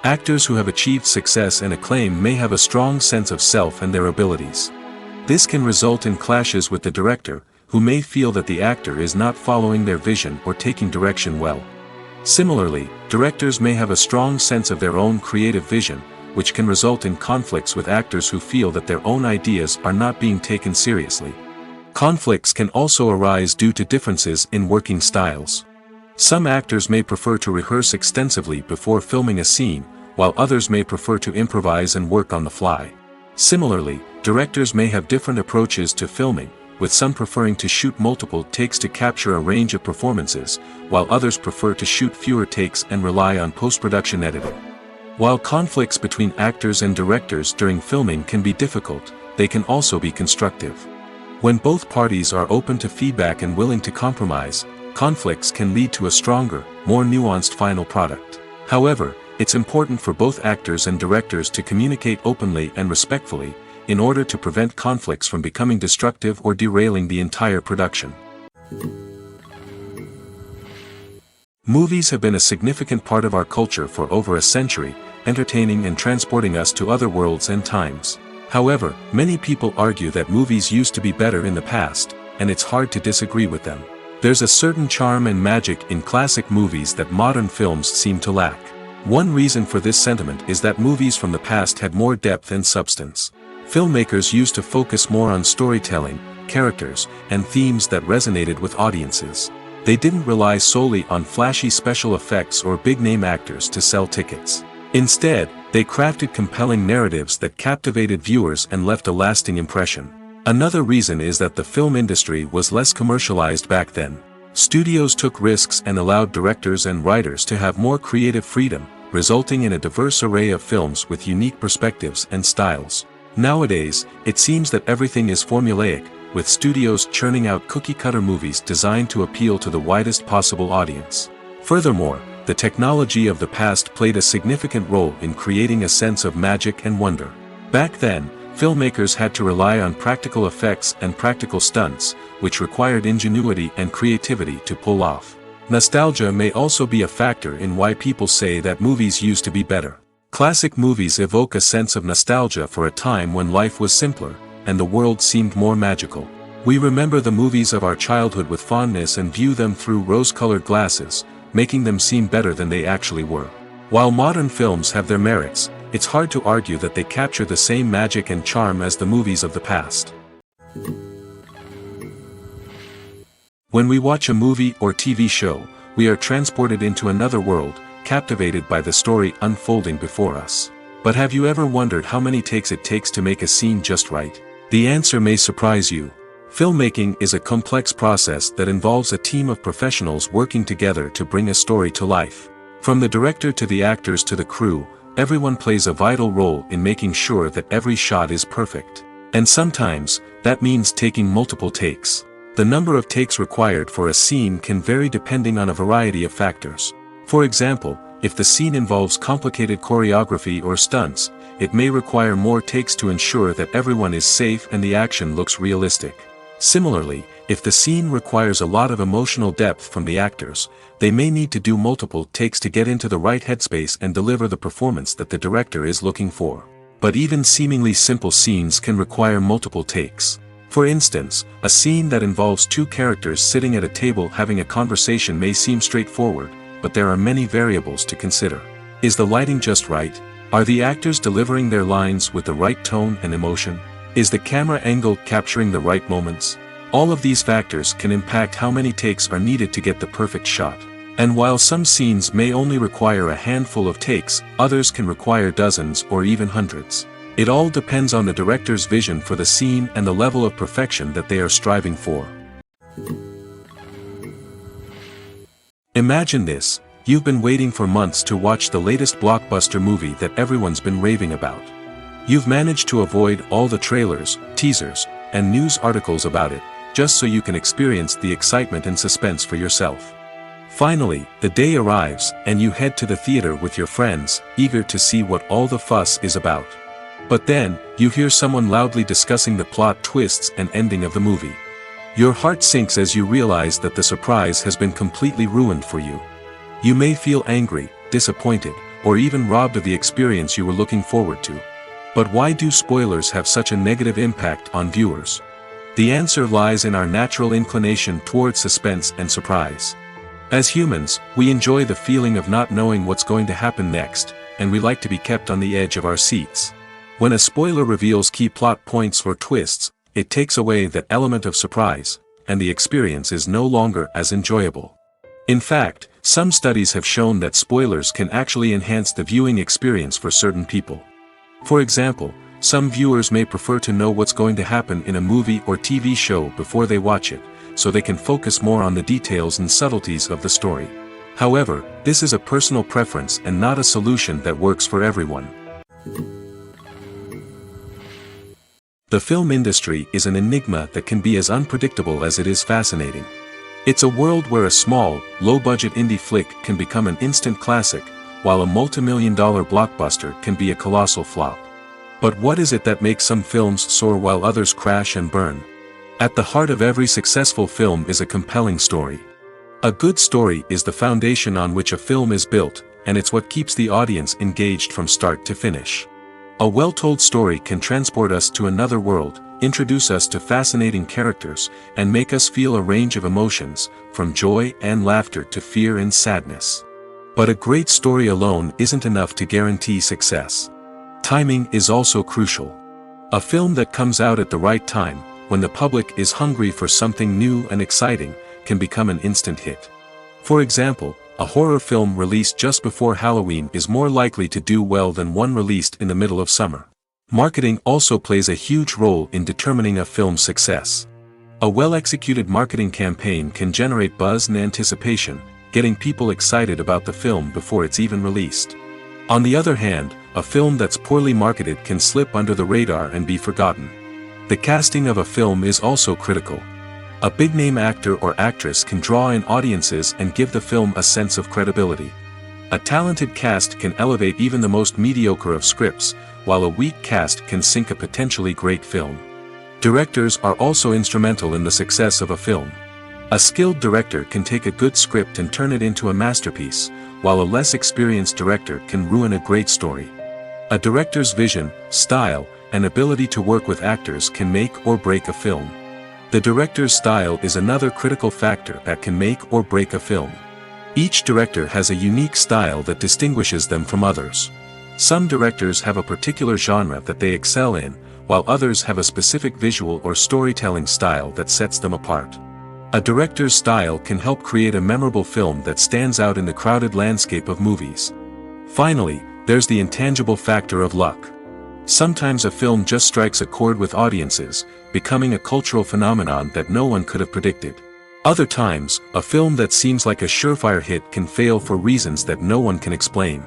Actors who have achieved success and acclaim may have a strong sense of self and their abilities. This can result in clashes with the director, who may feel that the actor is not following their vision or taking direction well. Similarly, directors may have a strong sense of their own creative vision, which can result in conflicts with actors who feel that their own ideas are not being taken seriously. Conflicts can also arise due to differences in working styles. Some actors may prefer to rehearse extensively before filming a scene, while others may prefer to improvise and work on the fly. Similarly, directors may have different approaches to filming, with some preferring to shoot multiple takes to capture a range of performances, while others prefer to shoot fewer takes and rely on post-production editing. While conflicts between actors and directors during filming can be difficult, they can also be constructive. When both parties are open to feedback and willing to compromise, conflicts can lead to a stronger, more nuanced final product. However, it's important for both actors and directors to communicate openly and respectfully, in order to prevent conflicts from becoming destructive or derailing the entire production. Movies have been a significant part of our culture for over a century, entertaining and transporting us to other worlds and times. However, many people argue that movies used to be better in the past, and it's hard to disagree with them. There's a certain charm and magic in classic movies that modern films seem to lack. One reason for this sentiment is that movies from the past had more depth and substance. Filmmakers used to focus more on storytelling, characters, and themes that resonated with audiences. They didn't rely solely on flashy special effects or big-name actors to sell tickets. Instead, they crafted compelling narratives that captivated viewers and left a lasting impression. Another reason is that the film industry was less commercialized back then. Studios took risks and allowed directors and writers to have more creative freedom, resulting in a diverse array of films with unique perspectives and styles. Nowadays, it seems that everything is formulaic, with studios churning out cookie-cutter movies designed to appeal to the widest possible audience. Furthermore, the technology of the past played a significant role in creating a sense of magic and wonder. Back then, filmmakers had to rely on practical effects and practical stunts, which required ingenuity and creativity to pull off. Nostalgia may also be a factor in why people say that movies used to be better. Classic movies evoke a sense of nostalgia for a time when life was simpler, and the world seemed more magical. We remember the movies of our childhood with fondness and view them through rose-colored glasses, making them seem better than they actually were. While modern films have their merits, it's hard to argue that they capture the same magic and charm as the movies of the past. When we watch a movie or TV show, we are transported into another world, captivated by the story unfolding before us. But have you ever wondered how many takes it takes to make a scene just right? The answer may surprise you. Filmmaking is a complex process that involves a team of professionals working together to bring a story to life. From the director to the actors to the crew, everyone plays a vital role in making sure that every shot is perfect. And sometimes, that means taking multiple takes. The number of takes required for a scene can vary depending on a variety of factors. For example, if the scene involves complicated choreography or stunts, it may require more takes to ensure that everyone is safe and the action looks realistic. Similarly, if the scene requires a lot of emotional depth from the actors, they may need to do multiple takes to get into the right headspace and deliver the performance that the director is looking for. But even seemingly simple scenes can require multiple takes. For instance, a scene that involves two characters sitting at a table having a conversation may seem straightforward, but there are many variables to consider. Is the lighting just right? Are the actors delivering their lines with the right tone and emotion? Is the camera angle capturing the right moments? All of these factors can impact how many takes are needed to get the perfect shot. And while some scenes may only require a handful of takes, others can require dozens or even hundreds. It all depends on the director's vision for the scene and the level of perfection that they are striving for. Imagine this: you've been waiting for months to watch the latest blockbuster movie that everyone's been raving about. You've managed to avoid all the trailers, teasers, and news articles about it, just so you can experience the excitement and suspense for yourself. Finally, the day arrives, and you head to the theater with your friends, eager to see what all the fuss is about. But then, you hear someone loudly discussing the plot twists and ending of the movie. Your heart sinks as you realize that the surprise has been completely ruined for you. You may feel angry, disappointed, or even robbed of the experience you were looking forward to. But why do spoilers have such a negative impact on viewers? The answer lies in our natural inclination toward suspense and surprise. As humans, we enjoy the feeling of not knowing what's going to happen next, and we like to be kept on the edge of our seats. When a spoiler reveals key plot points or twists, it takes away that element of surprise, and the experience is no longer as enjoyable. In fact, some studies have shown that spoilers can actually enhance the viewing experience for certain people. For example, Some viewers may prefer to know what's going to happen in a movie or TV show before they watch it, so they can focus more on the details and subtleties of the story. However, this is a personal preference and not a solution that works for everyone. The film industry is an enigma that can be as unpredictable as it is fascinating. It's a world where a small, low-budget indie flick can become an instant classic, while a multi-million-dollar blockbuster can be a colossal flop. But what is it that makes some films soar while others crash and burn? At the heart of every successful film is a compelling story. A good story is the foundation on which a film is built, and it's what keeps the audience engaged from start to finish. A well-told story can transport us to another world, introduce us to fascinating characters, and make us feel a range of emotions, from joy and laughter to fear and sadness. But a great story alone isn't enough to guarantee success. Timing is also crucial. A film that comes out at the right time, when the public is hungry for something new and exciting, can become an instant hit. For example, a horror film released just before Halloween is more likely to do well than one released in the middle of summer. Marketing also plays a huge role in determining a film's success. A well-executed marketing campaign can generate buzz and anticipation, getting people excited about the film before it's even released. On the other hand, a film that's poorly marketed can slip under the radar and be forgotten. The casting of a film is also critical. A big-name actor or actress can draw in audiences and give the film a sense of credibility. A talented cast can elevate even the most mediocre of scripts, while a weak cast can sink a potentially great film. Directors are also instrumental in the success of a film. A skilled director can take a good script and turn it into a masterpiece, while a less experienced director can ruin a great story. A director's vision, style, and ability to work with actors can make or break a film. The director's style is another critical factor that can make or break a film. Each director has a unique style that distinguishes them from others. Some directors have a particular genre that they excel in, while others have a specific visual or storytelling style that sets them apart. A director's style can help create a memorable film that stands out in the crowded landscape of movies. Finally, there's the intangible factor of luck. Sometimes a film just strikes a chord with audiences, becoming a cultural phenomenon that no one could have predicted. Other times, a film that seems like a surefire hit can fail for reasons that no one can explain.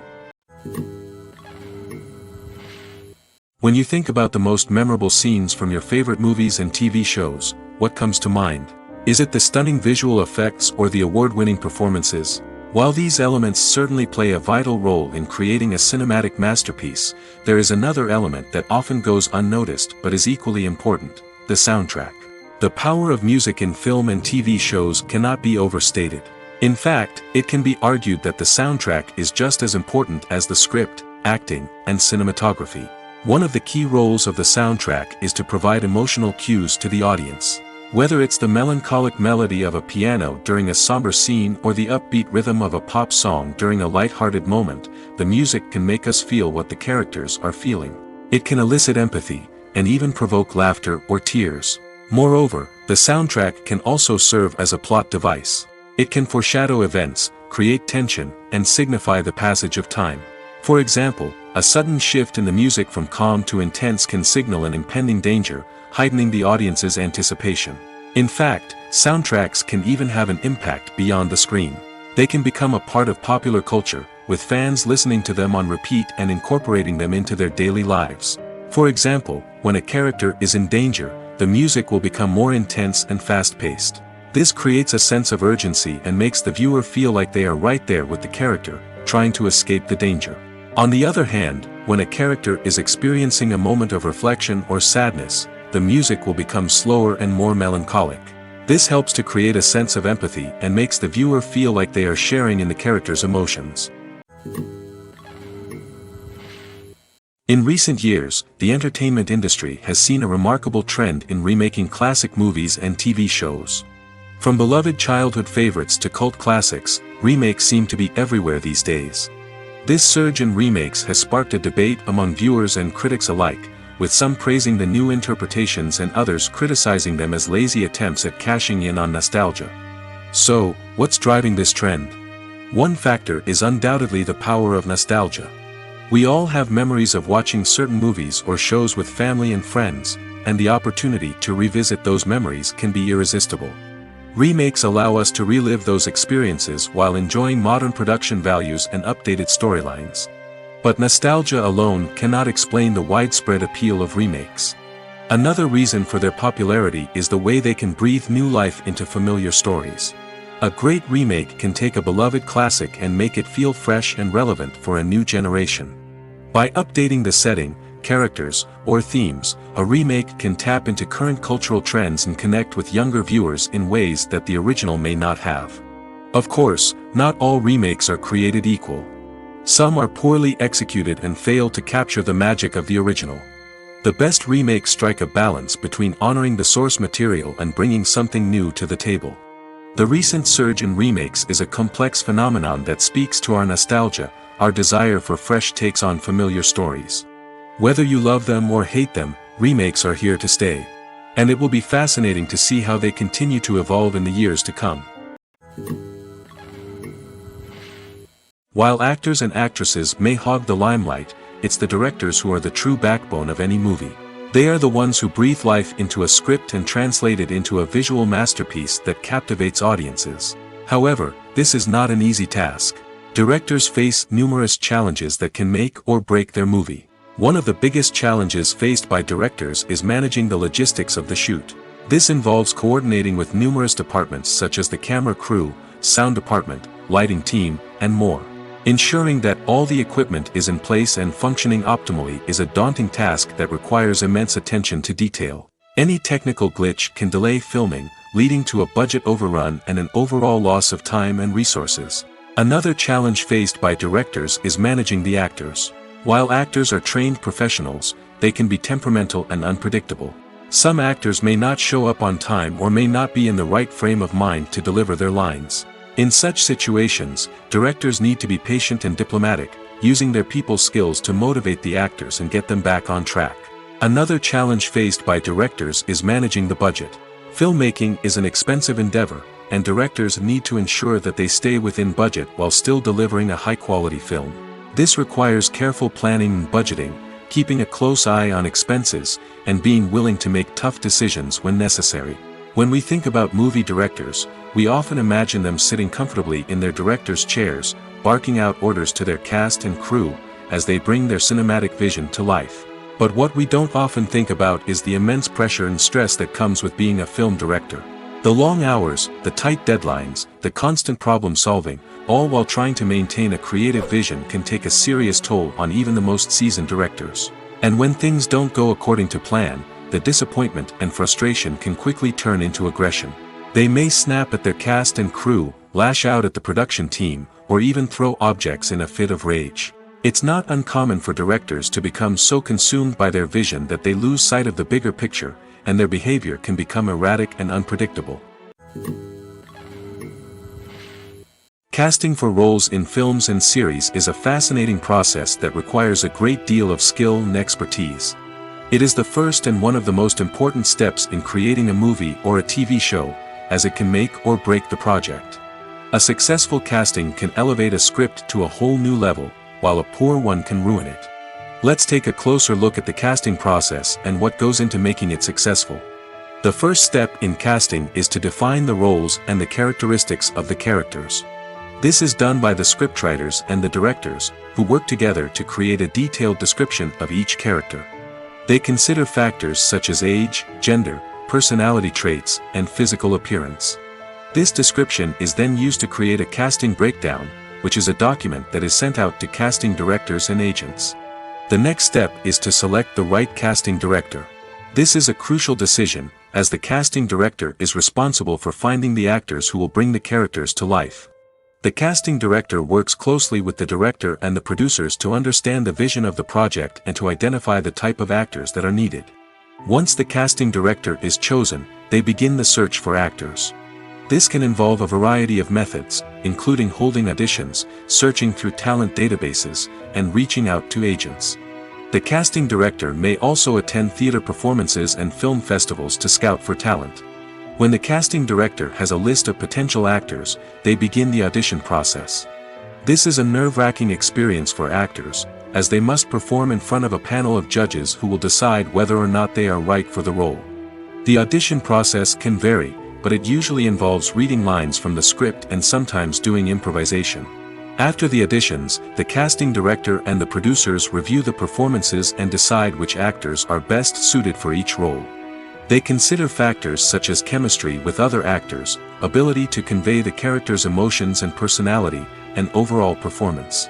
When you think about the most memorable scenes from your favorite movies and TV shows, what comes to mind? Is it the stunning visual effects or the award-winning performances? While these elements certainly play a vital role in creating a cinematic masterpiece, there is another element that often goes unnoticed but is equally important: the soundtrack. The power of music in film and TV shows cannot be overstated. In fact, it can be argued that the soundtrack is just as important as the script, acting, and cinematography. One of the key roles of the soundtrack is to provide emotional cues to the audience. Whether it's the melancholic melody of a piano during a somber scene or the upbeat rhythm of a pop song during a light-hearted moment, the music can make us feel what the characters are feeling. It can elicit empathy, and even provoke laughter or tears. Moreover, the soundtrack can also serve as a plot device. It can foreshadow events, create tension, and signify the passage of time. For example, a sudden shift in the music from calm to intense can signal an impending danger, heightening the audience's anticipation. In fact, soundtracks can even have an impact beyond the screen. They can become a part of popular culture, with fans listening to them on repeat and incorporating them into their daily lives. For example, when a character is in danger, the music will become more intense and fast-paced. This creates a sense of urgency and makes the viewer feel like they are right there with the character, trying to escape the danger. On the other hand, when a character is experiencing a moment of reflection or sadness, the music will become slower and more melancholic. This helps to create a sense of empathy and makes the viewer feel like they are sharing in the character's emotions. In recent years, the entertainment industry has seen a remarkable trend in remaking classic movies and TV shows. From beloved childhood favorites to cult classics, remakes seem to be everywhere these days. This surge in remakes has sparked a debate among viewers and critics alike, with some praising the new interpretations and others criticizing them as lazy attempts at cashing in on nostalgia. So, what's driving this trend? One factor is undoubtedly the power of nostalgia. We all have memories of watching certain movies or shows with family and friends, and the opportunity to revisit those memories can be irresistible. Remakes allow us to relive those experiences while enjoying modern production values and updated storylines. But nostalgia alone cannot explain the widespread appeal of remakes. Another reason for their popularity is the way they can breathe new life into familiar stories. A great remake can take a beloved classic and make it feel fresh and relevant for a new generation. By updating the setting, characters, or themes, a remake can tap into current cultural trends and connect with younger viewers in ways that the original may not have. Of course, not all remakes are created equal. Some are poorly executed and fail to capture the magic of the original. The best remakes strike a balance between honoring the source material and bringing something new to the table. The recent surge in remakes is a complex phenomenon that speaks to our nostalgia, our desire for fresh takes on familiar stories. Whether you love them or hate them, remakes are here to stay. And it will be fascinating to see how they continue to evolve in the years to come. While actors and actresses may hog the limelight, it's the directors who are the true backbone of any movie. They are the ones who breathe life into a script and translate it into a visual masterpiece that captivates audiences. However, this is not an easy task. Directors face numerous challenges that can make or break their movie. One of the biggest challenges faced by directors is managing the logistics of the shoot. This involves coordinating with numerous departments such as the camera crew, sound department, lighting team, and more. Ensuring that all the equipment is in place and functioning optimally is a daunting task that requires immense attention to detail. Any technical glitch can delay filming, leading to a budget overrun and an overall loss of time and resources. Another challenge faced by directors is managing the actors. While actors are trained professionals, they can be temperamental and unpredictable. Some actors may not show up on time or may not be in the right frame of mind to deliver their lines. In such situations, directors need to be patient and diplomatic, using their people skills to motivate the actors and get them back on track. Another challenge faced by directors is managing the budget. Filmmaking is an expensive endeavor, and directors need to ensure that they stay within budget while still delivering a high-quality film. This requires careful planning and budgeting, keeping a close eye on expenses, and being willing to make tough decisions when necessary. When we think about movie directors, we often imagine them sitting comfortably in their director's chairs, barking out orders to their cast and crew, as they bring their cinematic vision to life. But what we don't often think about is the immense pressure and stress that comes with being a film director. The long hours, the tight deadlines, the constant problem solving, all while trying to maintain a creative vision can take a serious toll on even the most seasoned directors. And when things don't go according to plan, the disappointment and frustration can quickly turn into aggression. They may snap at their cast and crew, lash out at the production team, or even throw objects in a fit of rage. It's not uncommon for directors to become so consumed by their vision that they lose sight of the bigger picture, and their behavior can become erratic and unpredictable. Casting for roles in films and series is a fascinating process that requires a great deal of skill and expertise. It is the first and one of the most important steps in creating a movie or a TV show, as it can make or break the project. A successful casting can elevate a script to a whole new level, while a poor one can ruin it. Let's take a closer look at the casting process and what goes into making it successful. The first step in casting is to define the roles and the characteristics of the characters. This is done by the scriptwriters and the directors, who work together to create a detailed description of each character. They consider factors such as age, gender, personality traits, and physical appearance. This description is then used to create a casting breakdown, which is a document that is sent out to casting directors and agents. The next step is to select the right casting director. This is a crucial decision, as the casting director is responsible for finding the actors who will bring the characters to life. The casting director works closely with the director and the producers to understand the vision of the project and to identify the type of actors that are needed. Once the casting director is chosen, they begin the search for actors. This can involve a variety of methods, including holding auditions, searching through talent databases, and reaching out to agents. The casting director may also attend theater performances and film festivals to scout for talent. When the casting director has a list of potential actors, they begin the audition process. This is a nerve-wracking experience for actors, as they must perform in front of a panel of judges who will decide whether or not they are right for the role. The audition process can vary, but it usually involves reading lines from the script and sometimes doing improvisation. After the auditions, the casting director and the producers review the performances and decide which actors are best suited for each role. They consider factors such as chemistry with other actors, ability to convey the character's emotions and personality, and overall performance.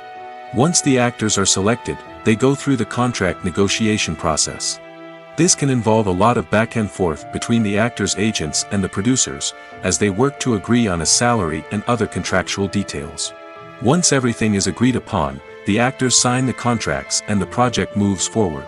Once the actors are selected, they go through the contract negotiation process. This can involve a lot of back and forth between the actors' agents and the producers, as they work to agree on a salary and other contractual details. Once everything is agreed upon, the actors sign the contracts and the project moves forward.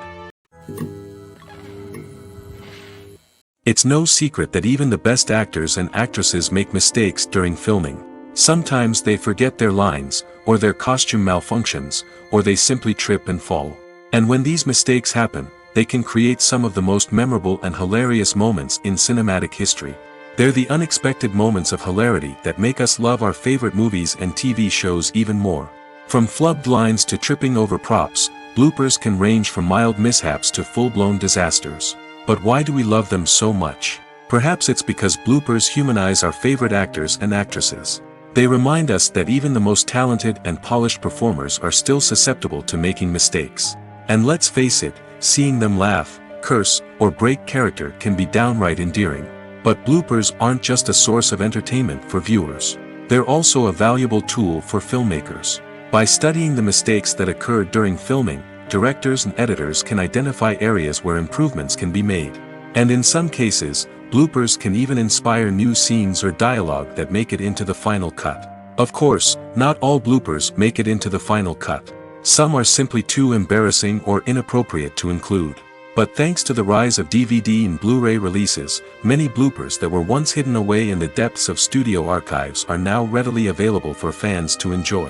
It's no secret that even the best actors and actresses make mistakes during filming. Sometimes they forget their lines, or their costume malfunctions, or they simply trip and fall. And when these mistakes happen, they can create some of the most memorable and hilarious moments in cinematic history. They're the unexpected moments of hilarity that make us love our favorite movies and TV shows even more. From flubbed lines to tripping over props, bloopers can range from mild mishaps to full-blown disasters. But why do we love them so much? Perhaps it's because bloopers humanize our favorite actors and actresses. They remind us that even the most talented and polished performers are still susceptible to making mistakes. And let's face it, seeing them laugh, curse, or break character can be downright endearing. But bloopers aren't just a source of entertainment for viewers. They're also a valuable tool for filmmakers. By studying the mistakes that occurred during filming, directors and editors can identify areas where improvements can be made. And in some cases, bloopers can even inspire new scenes or dialogue that make it into the final cut. Of course, not all bloopers make it into the final cut. Some are simply too embarrassing or inappropriate to include. But thanks to the rise of DVD and Blu-ray releases, many bloopers that were once hidden away in the depths of studio archives are now readily available for fans to enjoy.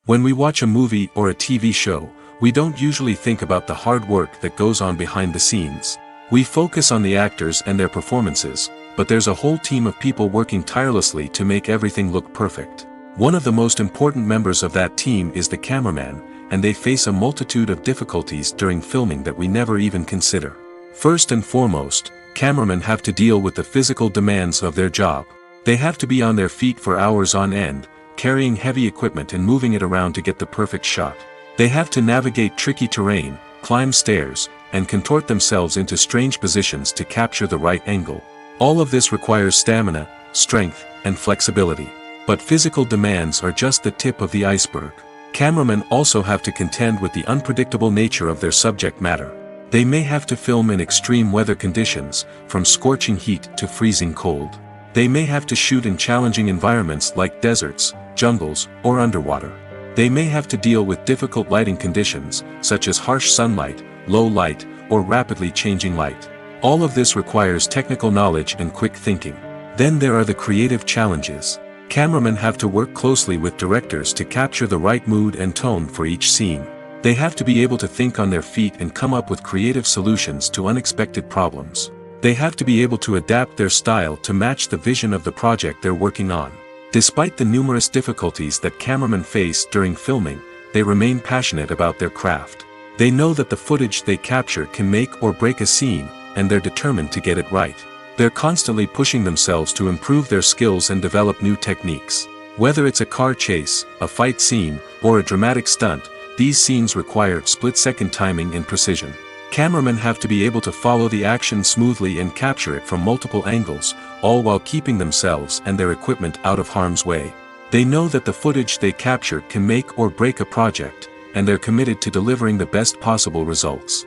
When we watch a movie or a TV show, we don't usually think about the hard work that goes on behind the scenes. We focus on the actors and their performances, but there's a whole team of people working tirelessly to make everything look perfect. One of the most important members of that team is the cameraman, and they face a multitude of difficulties during filming that we never even consider. First and foremost, cameramen have to deal with the physical demands of their job. They have to be on their feet for hours on end, carrying heavy equipment and moving it around to get the perfect shot. They have to navigate tricky terrain, climb stairs, and contort themselves into strange positions to capture the right angle. All of this requires stamina, strength, and flexibility. But physical demands are just the tip of the iceberg. Cameramen also have to contend with the unpredictable nature of their subject matter. They may have to film in extreme weather conditions, from scorching heat to freezing cold. They may have to shoot in challenging environments like deserts, jungles, or underwater. They may have to deal with difficult lighting conditions, such as harsh sunlight, low light, or rapidly changing light. All of this requires technical knowledge and quick thinking. Then there are the creative challenges. Cameramen have to work closely with directors to capture the right mood and tone for each scene. They have to be able to think on their feet and come up with creative solutions to unexpected problems. They have to be able to adapt their style to match the vision of the project they're working on. Despite the numerous difficulties that cameramen face during filming, they remain passionate about their craft. They know that the footage they capture can make or break a scene, and they're determined to get it right. They're constantly pushing themselves to improve their skills and develop new techniques. Whether it's a car chase, a fight scene, or a dramatic stunt, these scenes require split-second timing and precision. Cameramen have to be able to follow the action smoothly and capture it from multiple angles, all while keeping themselves and their equipment out of harm's way. They know that the footage they capture can make or break a project, and they're committed to delivering the best possible results.